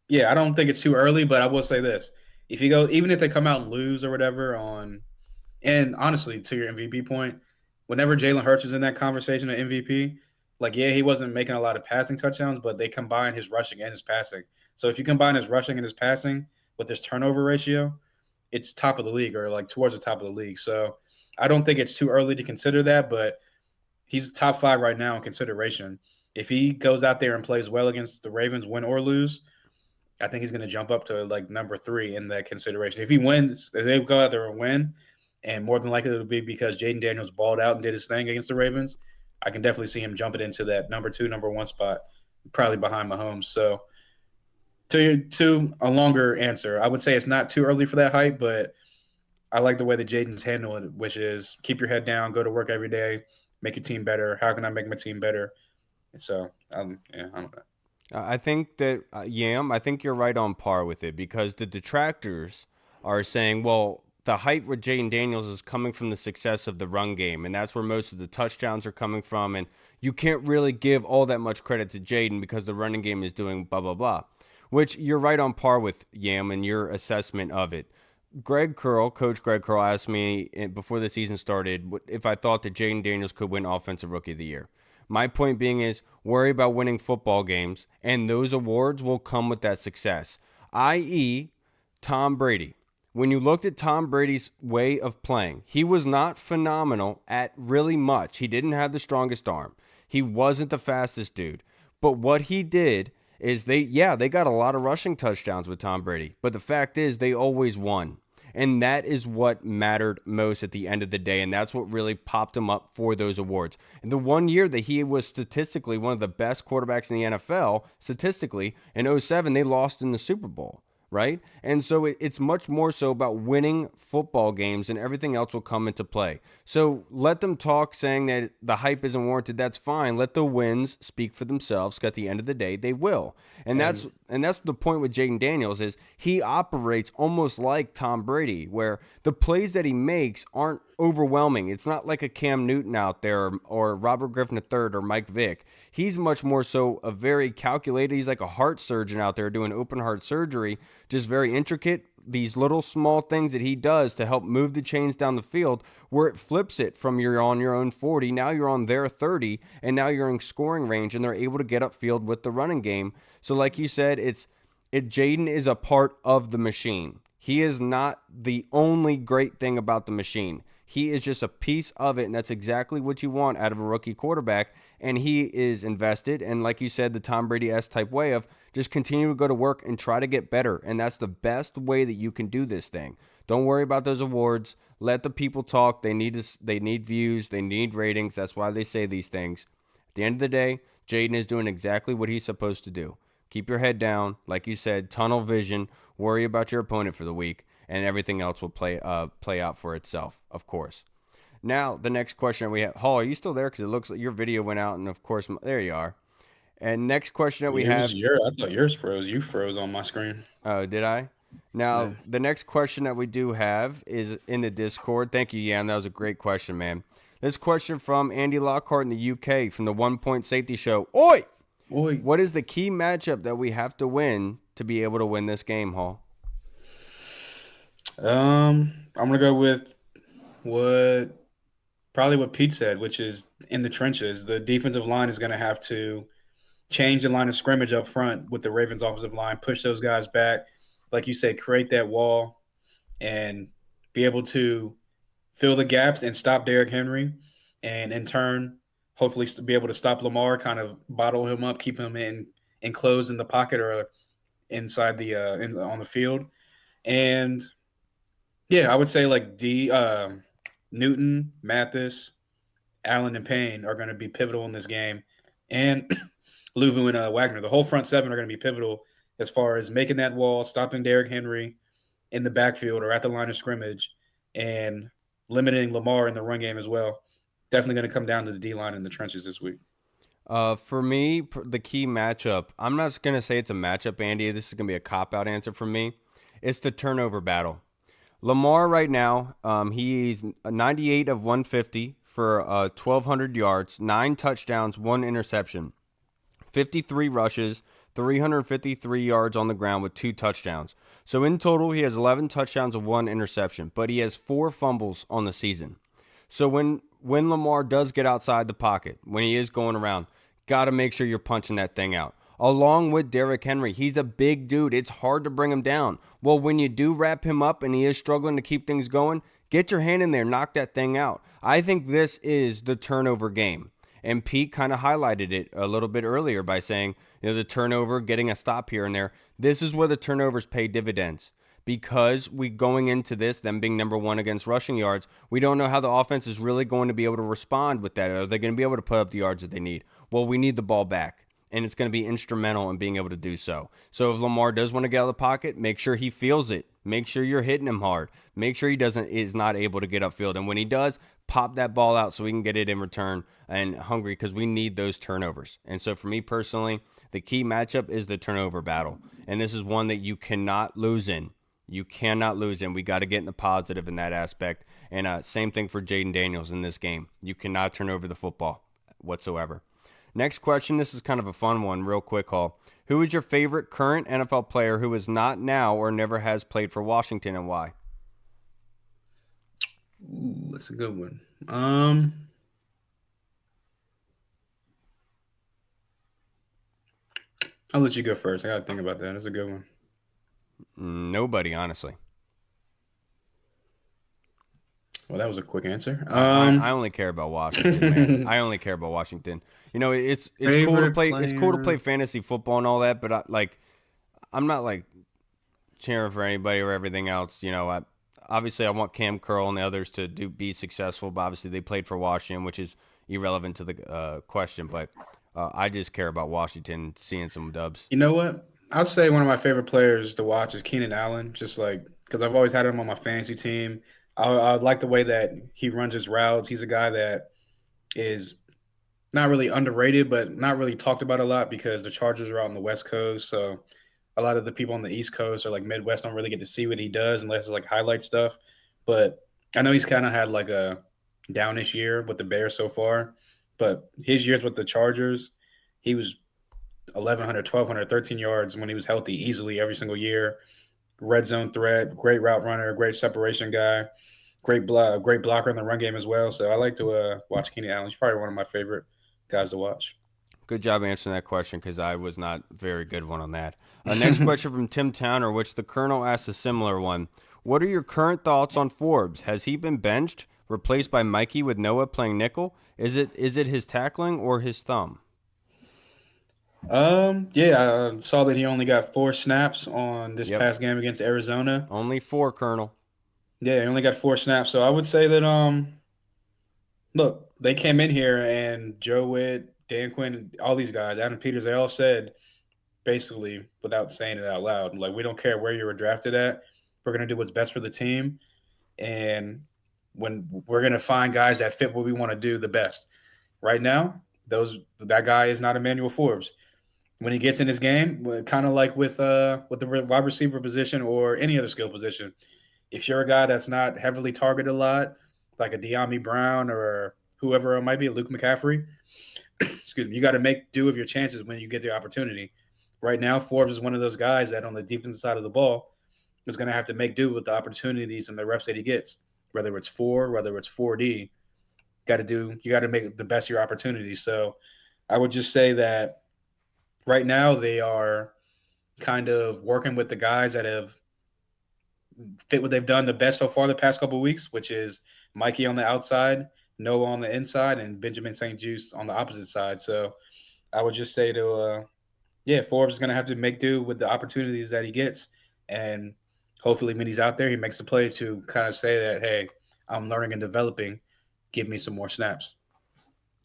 yeah, I don't think it's too early. But I will say this. Even if they come out and lose or whatever and honestly, to your MVP point, whenever Jalen Hurts was in that conversation at MVP, like, yeah, he wasn't making a lot of passing touchdowns, but they combined his rushing and his passing. So if you combine his rushing and his passing with his turnover ratio, it's top of the league or like towards the top of the league. So I don't think it's too early to consider that, but he's top 5 right now in consideration. If he goes out there and plays well against the Ravens, win or lose, I think he's going to jump up to like number 3 in that consideration. If they go out there and win, and more than likely it'll be because Jaden Daniels balled out and did his thing against the Ravens, I can definitely see him jumping into that number 2, number 1 spot, probably behind Mahomes. So to a longer answer, I would say it's not too early for that hype, but I like the way that Jaden's handling it, which is keep your head down, go to work every day, make your team better. How can I make my team better? And so, I don't know. I think that, I think you're right on par with it because the detractors are saying, well, the hype with Jaden Daniels is coming from the success of the run game, and that's where most of the touchdowns are coming from, and you can't really give all that much credit to Jaden because the running game is doing blah, blah, blah, which you're right on par with, Yam, in your assessment of it. Coach Greg Curl asked me before the season started if I thought that Jaden Daniels could win Offensive Rookie of the Year. My point being is worry about winning football games, and those awards will come with that success, i.e. Tom Brady. When you looked at Tom Brady's way of playing, he was not phenomenal at really much. He didn't have the strongest arm. He wasn't the fastest dude. But what he did is they got a lot of rushing touchdowns with Tom Brady. But the fact is they always won. And that is what mattered most at the end of the day. And that's what really popped him up for those awards. And the one year that he was statistically one of the best quarterbacks in the NFL, statistically, in 2007, they lost in the Super Bowl. right? And so it's much more so about winning football games, and everything else will come into play. So let them talk saying that the hype isn't warranted. That's fine. Let the wins speak for themselves, because at the end of the day, they will. And that's the point with Jaden Daniels is he operates almost like Tom Brady, where the plays that he makes aren't overwhelming. It's not like a Cam Newton out there or Robert Griffin III or Mike Vick. He's much more so a very calculated. He's like a heart surgeon out there doing open heart surgery, just very intricate. These little small things that he does to help move the chains down the field, where it flips it from you're on your own 40, now you're on their 30, and now you're in scoring range, and they're able to get upfield with the running game. So like you said, Jaden is a part of the machine. He is not the only great thing about the machine. He is just a piece of it, and that's exactly what you want out of a rookie quarterback. And he is invested, and like you said, the Tom Brady-esque type way of just continue to go to work and try to get better. And that's the best way that you can do this thing. Don't worry about those awards. Let the people talk. They need views. They need ratings. That's why they say these things. At the end of the day, Jaden is doing exactly what he's supposed to do. Keep your head down. Like you said, tunnel vision. Worry about your opponent for the week, and everything else will play out for itself, of course. Now, the next question we have. Hall, are you still there? Because it looks like your video went out, and of course, there you are. And next question that we have. I thought yours froze. You froze on my screen. Oh, did I? Now, Yeah. The next question that we do have is in the Discord. Thank you, Yan. That was a great question, man. This question from Andy Lockhart in the UK from the 1 Point Safety Show. Oi! Oi. What is the key matchup that we have to win to be able to win this game, Hall? I'm gonna go with what Pete said, which is in the trenches. The defensive line is gonna have to change the line of scrimmage up front with the Ravens offensive line, push those guys back, like you said, create that wall, and be able to fill the gaps and stop Derrick Henry, and in turn, hopefully be able to stop Lamar, kind of bottle him up, keep him enclosed in the pocket or inside on the field. And yeah, I would say like Newton, Mathis, Allen, and Payne are going to be pivotal in this game, and Luvu and Wagner. The whole front seven are going to be pivotal as far as making that wall, stopping Derrick Henry in the backfield or at the line of scrimmage, and limiting Lamar in the run game as well. Definitely going to come down to the D-line in the trenches this week. For me, the key matchup, I'm not going to say it's a matchup, Andy. This is going to be a cop-out answer for me. It's the turnover battle. Lamar right now, he's 98 of 150 for 1,200 yards, 9 touchdowns, 1 interception, 53 rushes, 353 yards on the ground with 2 touchdowns. So in total, he has 11 touchdowns and 1 interception, but he has 4 fumbles on the season. So when Lamar does get outside the pocket, when he is going around, got to make sure you're punching that thing out. Along with Derrick Henry, he's a big dude. It's hard to bring him down. Well, when you do wrap him up and he is struggling to keep things going, get your hand in there, knock that thing out. I think this is the turnover game. And Pete kind of highlighted it a little bit earlier by saying, the turnover, getting a stop here and there. This is where the turnovers pay dividends. Because we going into this, them being number 1 against rushing yards, we don't know how the offense is really going to be able to respond with that. Are they going to be able to put up the yards that they need? Well, we need the ball back. And it's going to be instrumental in being able to do so. So if Lamar does want to get out of the pocket, make sure he feels it. Make sure you're hitting him hard. Make sure he is not able to get upfield. And when he does, pop that ball out so we can get it in return and hungry, because we need those turnovers. And so for me personally, the key matchup is the turnover battle. And this is one that you cannot lose in. You cannot lose in. We got to get in the positive in that aspect. And same thing for Jaden Daniels in this game. You cannot turn over the football whatsoever. Next question. This is kind of a fun one, real quick, Hall. Who is your favorite current NFL player who is not now or never has played for Washington, and why? Ooh, that's a good one. I'll let you go first. I got to think about that. That's a good one. Nobody, honestly. Well, that was a quick answer. I only care about Washington, man. I only care about Washington. It's cool to play. It's cool to play fantasy football and all that, but I'm not like cheering for anybody or everything else. Obviously I want Cam Curl and the others to be successful, but obviously they played for Washington, which is irrelevant to the question. But I just care about Washington seeing some dubs. You know what? I'd say one of my favorite players to watch is Keenan Allen, just like because I've always had him on my fantasy team. I like the way that he runs his routes. He's a guy that is not really underrated, but not really talked about a lot because the Chargers are out on the West Coast. So a lot of the people on the East Coast or like Midwest don't really get to see what he does unless it's like highlight stuff. But I know he's kind of had like a downish year with the Bears so far. But his years with the Chargers, he was 1,100, 1,200, 13 yards when he was healthy easily every single year. Red zone threat, great route runner, great separation guy, great blocker in the run game as well. So I like to watch Keenan Allen. He's probably one of my favorite guys to watch. Good job answering that question because I was not very good one on that. Next question from Tim Towner, which the Colonel asked a similar one. What are your current thoughts on Forbes? Has he been benched, replaced by Mikey with Noah playing nickel? Is it his tackling or his thumb? Yeah, I saw that he only got 4 snaps on this Yep. past game against Arizona. Only 4, Colonel. Yeah, he only got 4 snaps. So I would say that look, they came in here and Joe Witt, Dan Quinn, all these guys, Adam Peters, they all said basically without saying it out loud, like we don't care where you were drafted at, we're gonna do what's best for the team, and when we're gonna find guys that fit what we want to do the best. Right now, that guy is not Emmanuel Forbes. When he gets in his game, kind of like with the wide receiver position or any other skill position, if you're a guy that's not heavily targeted a lot, like a De'Ami Brown or whoever it might be, Luke McCaffrey, excuse me, you got to make do of your chances when you get the opportunity. Right now, Forbes is one of those guys that on the defensive side of the ball is going to have to make do with the opportunities and the reps that he gets, whether it's 4, whether it's 4D. You got to make the best of your opportunities. So I would just say that right now they are kind of working with the guys that have fit what they've done the best so far the past couple of weeks, which is Mikey on the outside, Noah on the inside, and Benjamin St. Juste on the opposite side. So I would just say Forbes is going to have to make do with the opportunities that he gets. And hopefully when he's out there, he makes a play to kind of say that, hey, I'm learning and developing. Give me some more snaps.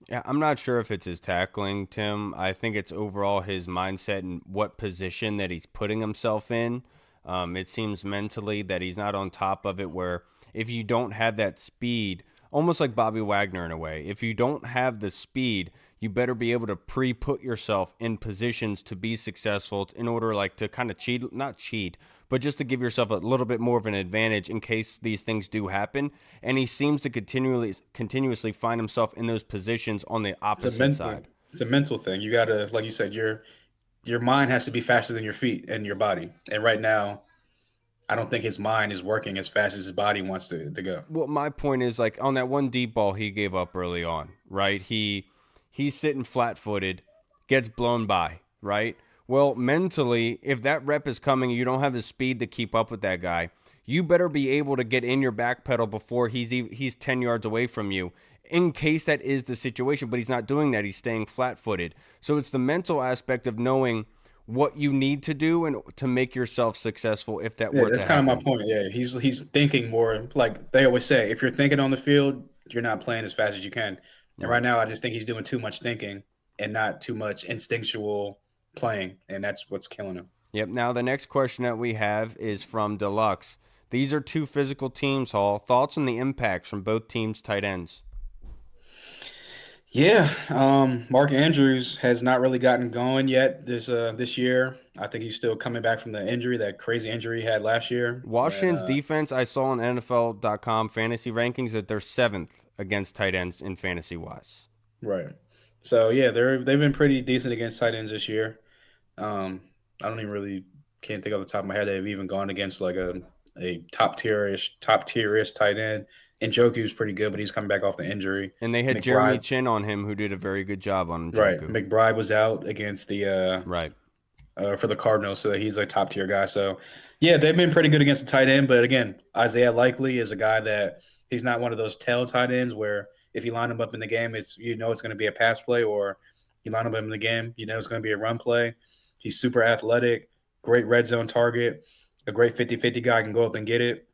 Yeah, I'm not sure if it's his tackling, Tim. I think it's overall his mindset and what position that he's putting himself in. It seems mentally that he's not on top of it, where if you don't have that speed, almost like Bobby Wagner in a way, if you don't have the speed, you better be able to pre-put yourself in positions to be successful in order like to kind of not cheat, but just to give yourself a little bit more of an advantage in case these things do happen. And he seems to continuously find himself in those positions on the opposite side. It's a mental thing. You got to, like you said, your mind has to be faster than your feet and your body. And right now, I don't think his mind is working as fast as his body wants to go. Well, my point is like on that one deep ball he gave up early on, right? He's sitting flat-footed, gets blown by, right? Well, mentally, if that rep is coming, you don't have the speed to keep up with that guy. You better be able to get in your back pedal before he's 10 yards away from you, in case that is the situation. But he's not doing that. He's staying flat-footed. So it's the mental aspect of knowing what you need to do and to make yourself successful if that were to happen. That's kind of my point. Yeah, he's thinking more. Like they always say, if you're thinking on the field, you're not playing as fast as you can. And right now, I just think he's doing too much thinking and not too much instinctual playing, and that's what's killing him. Yep. Now the next question that we have is from Deluxe. These are 2 physical teams, Hall. Thoughts on the impacts from both teams' tight ends? Yeah, Mark Andrews has not really gotten going yet this year. I think he's still coming back from the injury, that crazy injury he had last year. Washington's defense, I saw on NFL.com fantasy rankings that they're 7th against tight ends in fantasy-wise. Right. So, yeah, they've been pretty decent against tight ends this year. I don't even really can't think off the top of my head they've even gone against like a top tierish tight end. And Njoku's pretty good, but he's coming back off the injury. And they had Jeremy Chin on him, who did a very good job on Njoku. Right. McBride was out against the for the Cardinals, so he's a top tier guy. So, yeah, they've been pretty good against the tight end. But again, Isaiah Likely is a guy that he's not one of those tail tight ends where if you line him up in the game, it's going to be a pass play, or you line him up in the game, it's going to be a run play. He's super athletic, great red zone target, a great 50-50 guy, can go up and get it.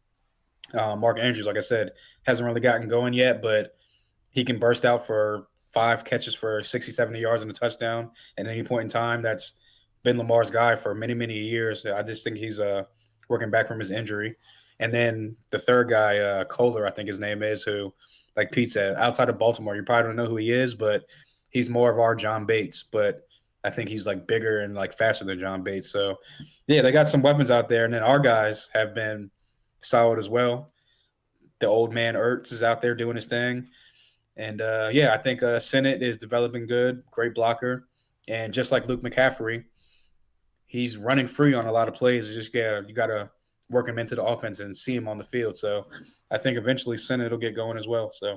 Mark Andrews, like I said, hasn't really gotten going yet, but he can burst out for 5 catches for 60, 70 yards and a touchdown at any point in time. That's been Lamar's guy for many, many years. I just think he's working back from his injury. And then the third guy, Kohler, I think his name is, who, like Pete said, outside of Baltimore, you probably don't know who he is, but he's more of our John Bates. But I think he's like bigger and like faster than John Bates. So, yeah, they got some weapons out there. And then our guys have been solid as well. The old man Ertz is out there doing his thing. And I think Sennett is developing good, great blocker. And just like Luke McCaffrey, he's running free on a lot of plays. It's just you got to work him into the offense and see him on the field. So I think eventually Sennett will get going as well. So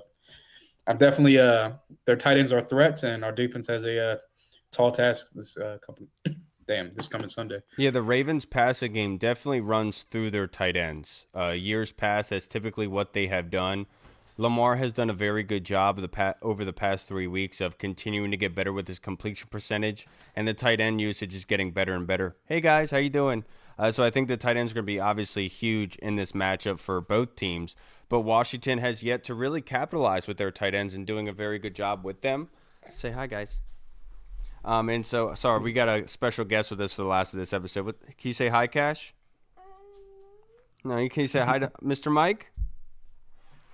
I'm definitely their tight ends are threats, and our defense has a tall task this this coming Sunday. Yeah, the Ravens' passing game definitely runs through their tight ends. Years past, that's typically what they have done. Lamar has done a very good job over the past 3 weeks of continuing to get better with his completion percentage, and the tight end usage is getting better and better. Hey, guys, how you doing? So I think the tight ends are going to be obviously huge in this matchup for both teams, but Washington has yet to really capitalize with their tight ends and doing a very good job with them. Say hi, guys. And so, sorry, we got a special guest with us for the last of this episode. Can you say hi, Cash? No, can you say hi to Mr. Mike?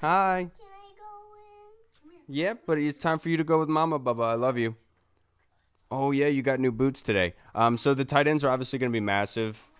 Hi. Can I go in? Yep, but it's time for you to go with Mama, Bubba. I love you. Oh, yeah, you got new boots today. So the tight ends are obviously going to be massive,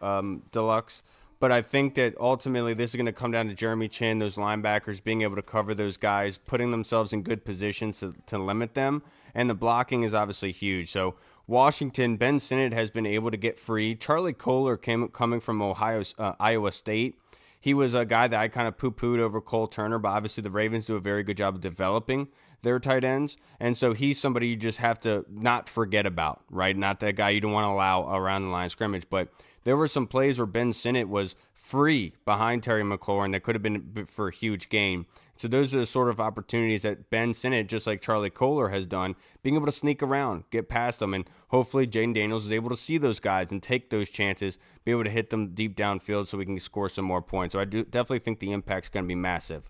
Deluxe. But I think that ultimately this is going to come down to Jeremy Chin, those linebackers being able to cover those guys, putting themselves in good positions to limit them. And the blocking is obviously huge. So Washington, Ben Sinnott has been able to get free. Charlie Kohler coming from Iowa State. He was a guy that I kind of poo-pooed over Cole Turner, but obviously the Ravens do a very good job of developing their tight ends. And so he's somebody you just have to not forget about, right? Not that guy you don't want to allow around the line of scrimmage. But there were some plays where Ben Sinnott was free behind Terry McLaurin that could have been for a huge gain. So those are the sort of opportunities that Ben Sinnott, just like Charlie Kohler has done, being able to sneak around, get past them, and hopefully Jaden Daniels is able to see those guys and take those chances, be able to hit them deep downfield so we can score some more points. So I do definitely think the impact's going to be massive.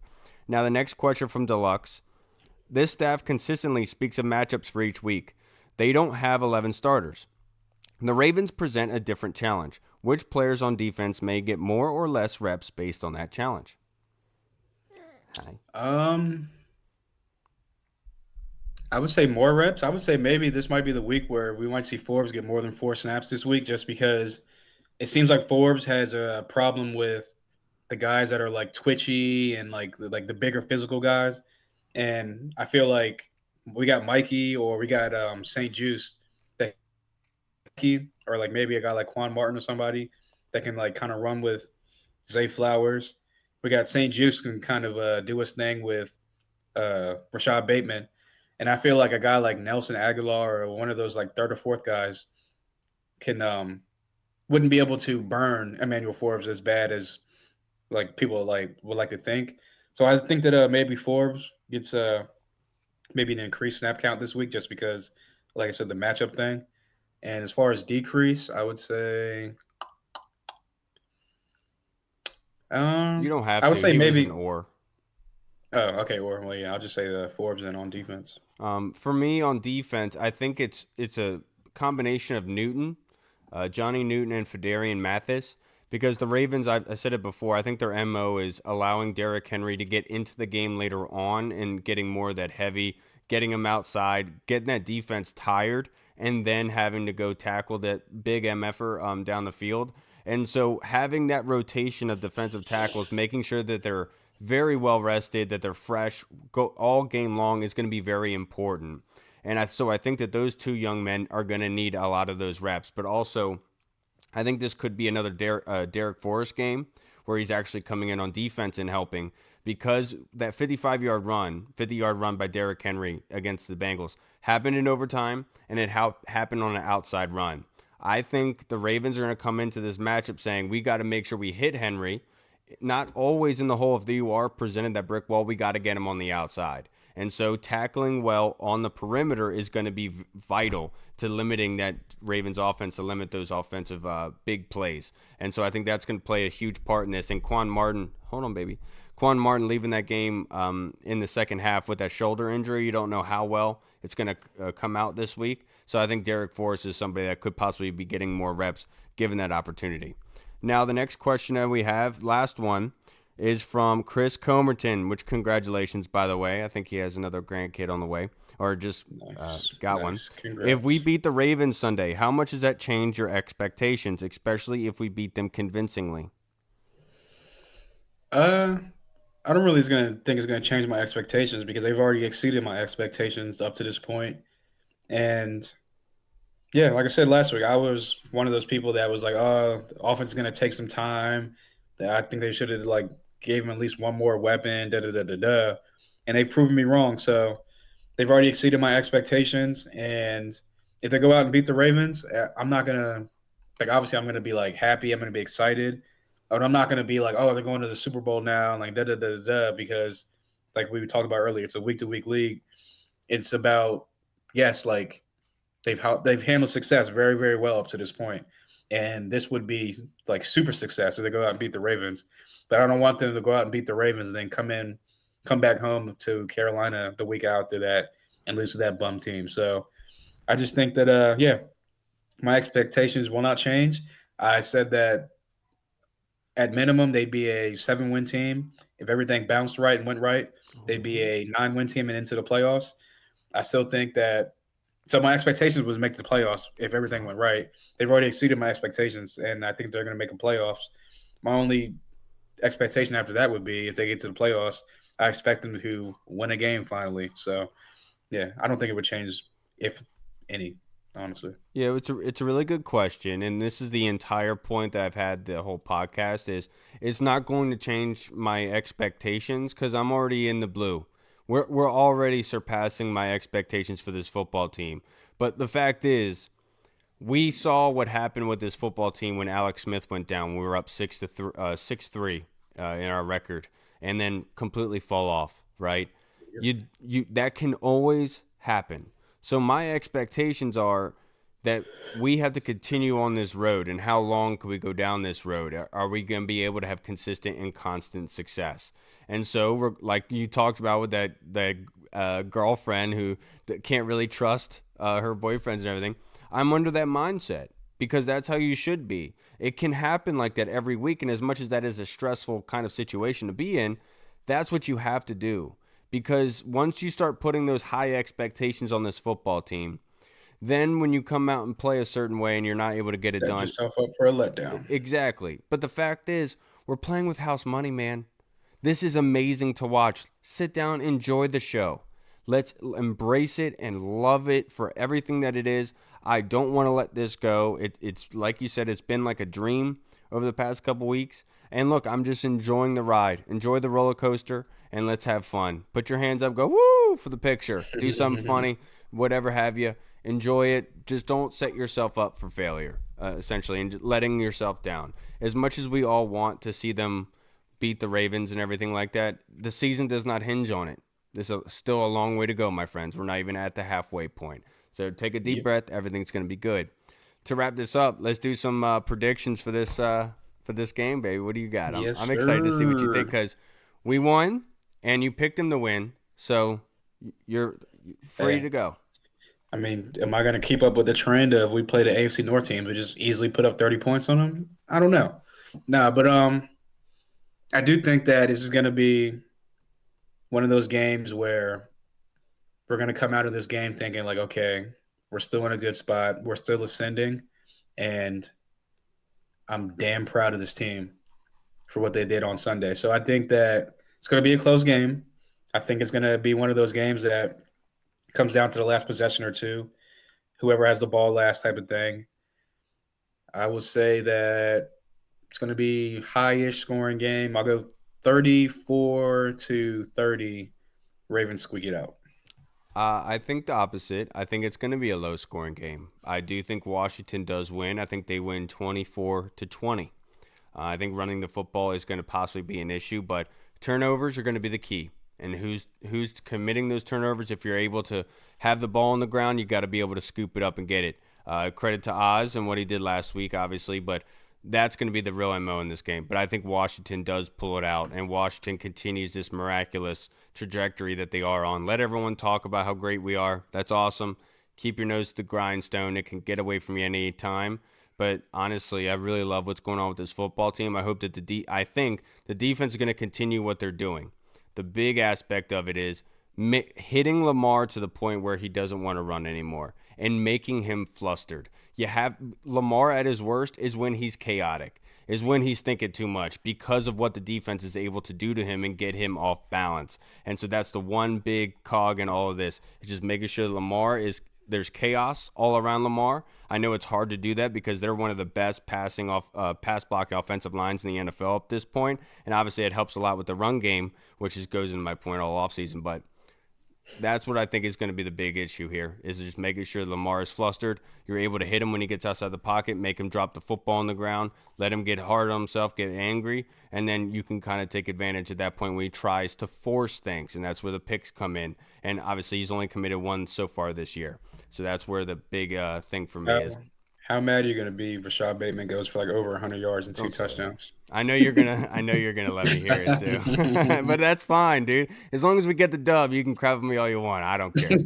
Now the next question from Deluxe. This staff consistently speaks of matchups for each week. They don't have 11 starters. The Ravens present a different challenge. Which players on defense may get more or less reps based on that challenge? I would say more reps. I would say maybe this might be the week where we might see Forbes get more than 4 snaps this week, just because it seems like Forbes has a problem with the guys that are like twitchy and like the bigger physical guys. And I feel like we got Mikey or we got St. Juice that or like maybe a guy like Quan Martin or somebody that can like kind of run with Zay Flowers. We got St. Juice can kind of do his thing with Rashad Bateman. And I feel like a guy like Nelson Aguilar or one of those like third or fourth guys can wouldn't be able to burn Emmanuel Forbes as bad as like people like would like to think. So I think that maybe Forbes gets maybe an increased snap count this week just because, like I said, the matchup thing. And as far as decrease, I would say You don't have to. I would say He maybe was an or. Oh, okay. Well, yeah, I'll just say Forbes then on defense. For me on defense, I think it's a combination of Newton, Johnny Newton, and Fedarian Mathis. Because the Ravens, I said it before, I think their MO is allowing Derrick Henry to get into the game later on and getting more of that heavy, getting him outside, getting that defense tired, and then having to go tackle that big MFer down the field. And so having that rotation of defensive tackles, making sure that they're very well rested, that they're fresh, go all game long is going to be very important. And so I think that those two young men are going to need a lot of those reps. But also, I think this could be another Derek Forrest game where he's actually coming in on defense and helping, because that 50-yard run by Derrick Henry against the Bengals happened in overtime, and it happened on an outside run. I think the Ravens are going to come into this matchup saying we got to make sure we hit Henry, not always in the hole. If you are presented that brick wall, we got to get him on the outside. And so tackling well on the perimeter is going to be vital to limiting that Ravens offense, to limit those offensive big plays. And so I think that's going to play a huge part in this. And Quan Martin leaving that game in the second half with that shoulder injury, you don't know how well it's going to come out this week. So I think Derrick Forrest is somebody that could possibly be getting more reps given that opportunity. Now, the next question that we have, last one, is from Chris Comerton, which congratulations, by the way. I think he has another grandkid on the way, or just got one. Congrats. If we beat the Ravens Sunday, how much does that change your expectations, especially if we beat them convincingly? I don't really think it's gonna change my expectations because they've already exceeded my expectations up to this point. And yeah, like I said last week, I was one of those people that was like, "Oh, the offense is gonna take some time." That I think they should have like gave him at least one more weapon. Da da da da da, and they've proven me wrong. So they've already exceeded my expectations. And if they go out and beat the Ravens, I'm not gonna like. Obviously, I'm gonna be like happy. I'm gonna be excited, but I'm not gonna be like, "Oh, they're going to the Super Bowl now," like da da da da da, because like we talked about earlier, it's a week to week league. It's about yes, like they've handled success very very well up to this point, and this would be like super success if they go out and beat the Ravens. But I don't want them to go out and beat the Ravens and then come back home to Carolina the week after that and lose to that bum team. So I just think that yeah, my expectations will not change. I said that at minimum they'd be a 7-win team. If everything bounced right and went right, they'd be a 9-win team and into the playoffs. I still think that. So my expectations was make the playoffs if everything went right. They've already exceeded my expectations, and I think they're going to make the playoffs. My only expectation after that would be if they get to the playoffs, I expect them to win a game finally. So yeah, I don't think it would change if any, honestly. Yeah, it's a really good question, and this is the entire point that I've had the whole podcast is it's not going to change my expectations because I'm already in the blue. We're already surpassing my expectations for this football team. But the fact is, we saw what happened with this football team when Alex Smith went down. We were up 6-3 in our record, and then completely fall off. Right? You that can always happen. So my expectations are that we have to continue on this road, and how long can we go down this road? Are we going to be able to have consistent and constant success? And so, like you talked about with that girlfriend who can't really trust her boyfriends and everything, I'm under that mindset because that's how you should be. It can happen like that every week, and as much as that is a stressful kind of situation to be in, that's what you have to do. Because once you start putting those high expectations on this football team, then when you come out and play a certain way and you're not able to get it Set done. yourself up for a letdown. Exactly. But the fact is, we're playing with house money, man. This is amazing to watch. Sit down, enjoy the show. Let's embrace it and love it for everything that it is. I don't want to let this go. It's like you said, it's been like a dream over the past couple weeks. And look, I'm just enjoying the ride. Enjoy the roller coaster, and let's have fun. Put your hands up, go woo for the picture. Do something funny, whatever have you. Enjoy it. Just don't set yourself up for failure, essentially, and letting yourself down. As much as we all want to see them beat the Ravens and everything like that, the season does not hinge on it. There's still a long way to go, my friends. We're not even at the halfway point. So take a deep breath. Everything's going to be good. To wrap this up, let's do some predictions for this game, baby. What do you got? I'm excited to see what you think because we won and you picked them to win. So you're free to go. I mean, am I going to keep up with the trend of we play the AFC North teams and just easily put up 30 points on them? I don't know. No, but I do think that this is going to be one of those games where we're going to come out of this game thinking like, okay, we're still in a good spot. We're still ascending, and I'm damn proud of this team for what they did on Sunday. So I think that it's going to be a close game. I think it's going to be one of those games that comes down to the last possession or two, whoever has the ball last type of thing. I would say that it's going to be high-ish scoring game. I'll go 34-30. Ravens squeak it out. I think the opposite. I think it's going to be a low-scoring game. I do think Washington does win. I think they win 24-20. I think running the football is going to possibly be an issue, but turnovers are going to be the key. And who's committing those turnovers? If you're able to have the ball on the ground, you got to be able to scoop it up and get it. Credit to Oz and what he did last week, obviously, but that's going to be the real MO in this game. But I think Washington does pull it out, and Washington continues this miraculous trajectory that they are on. Let everyone talk about how great we are. That's awesome. keep your nose to the grindstone. It can get away from you any time. But honestly, I really love what's going on with this football team. I hope that I think the defense is going to continue what they're doing. The big aspect of it is hitting Lamar to the point where he doesn't want to run anymore and making him flustered. You have Lamar at his worst is when he's chaotic, is when he's thinking too much because of what the defense is able to do to him and get him off balance. And so that's the one big cog in all of this. It's just making sure there's chaos all around Lamar. I know it's hard to do that because they're one of the best pass blocking offensive lines in the NFL at this point. And obviously it helps a lot with the run game, which goes into my point all offseason. But that's what I think is going to be the big issue here, is just making sure Lamar is flustered. You're able to hit him when he gets outside the pocket, make him drop the football on the ground, let him get hard on himself, get angry, and then you can kind of take advantage at that point when he tries to force things, and that's where the picks come in. And obviously he's only committed one so far this year. So that's where the big thing for me is. How mad are you going to be if Rashad Bateman goes for like over 100 yards and 2 touchdowns? I know you're gonna let me hear it too. But that's fine, dude. As long as we get the dub, you can crap at me all you want. I don't care.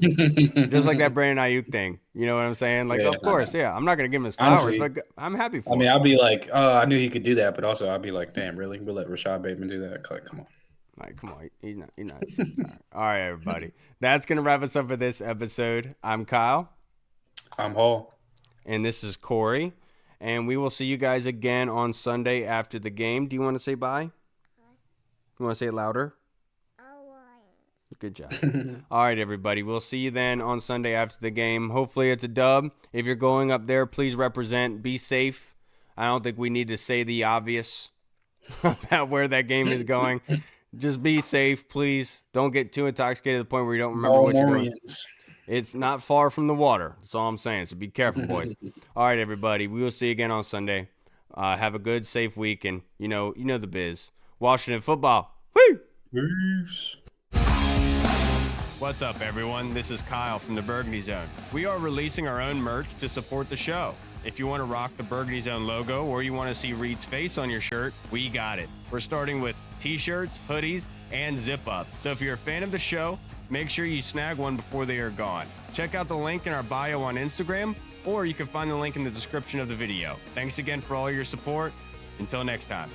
Just like that Brandon Ayuk thing. You know what I'm saying? Like, of course, yeah. I'm not gonna give him his flowers, honestly, but I'm happy for him. I'll be like, I knew he could do that, but also I'll be like, damn, really? We'll let Rashad Bateman do that? Like, come on. Like, come on. He's not. All right, everybody. That's gonna wrap us up for this episode. I'm Kyle. I'm Hall. And this is Corey. And we will see you guys again on Sunday after the game. Do you want to say bye? You want to say it louder? Good job. All right, everybody. We'll see you then on Sunday after the game. Hopefully it's a dub. If you're going up there, please represent. Be safe. I don't think we need to say the obvious about where that game is going. Just be safe, please. Don't get too intoxicated to the point where you don't remember what you're doing. It's not far from the water. That's all I'm saying. So be careful, boys. All right, everybody. We will see you again on Sunday. Have a good, safe week. And, you know the biz. Washington football. Woo! Peace. What's up, everyone? This is Kyle from the Burgundy Zone. We are releasing our own merch to support the show. If you want to rock the Burgundy Zone logo or you want to see Reed's face on your shirt, we got it. We're starting with t-shirts, hoodies, and zip-up. So if you're a fan of the show, make sure you snag one before they are gone. Check out the link in our bio on Instagram, or you can find the link in the description of the video. Thanks again for all your support. Until next time.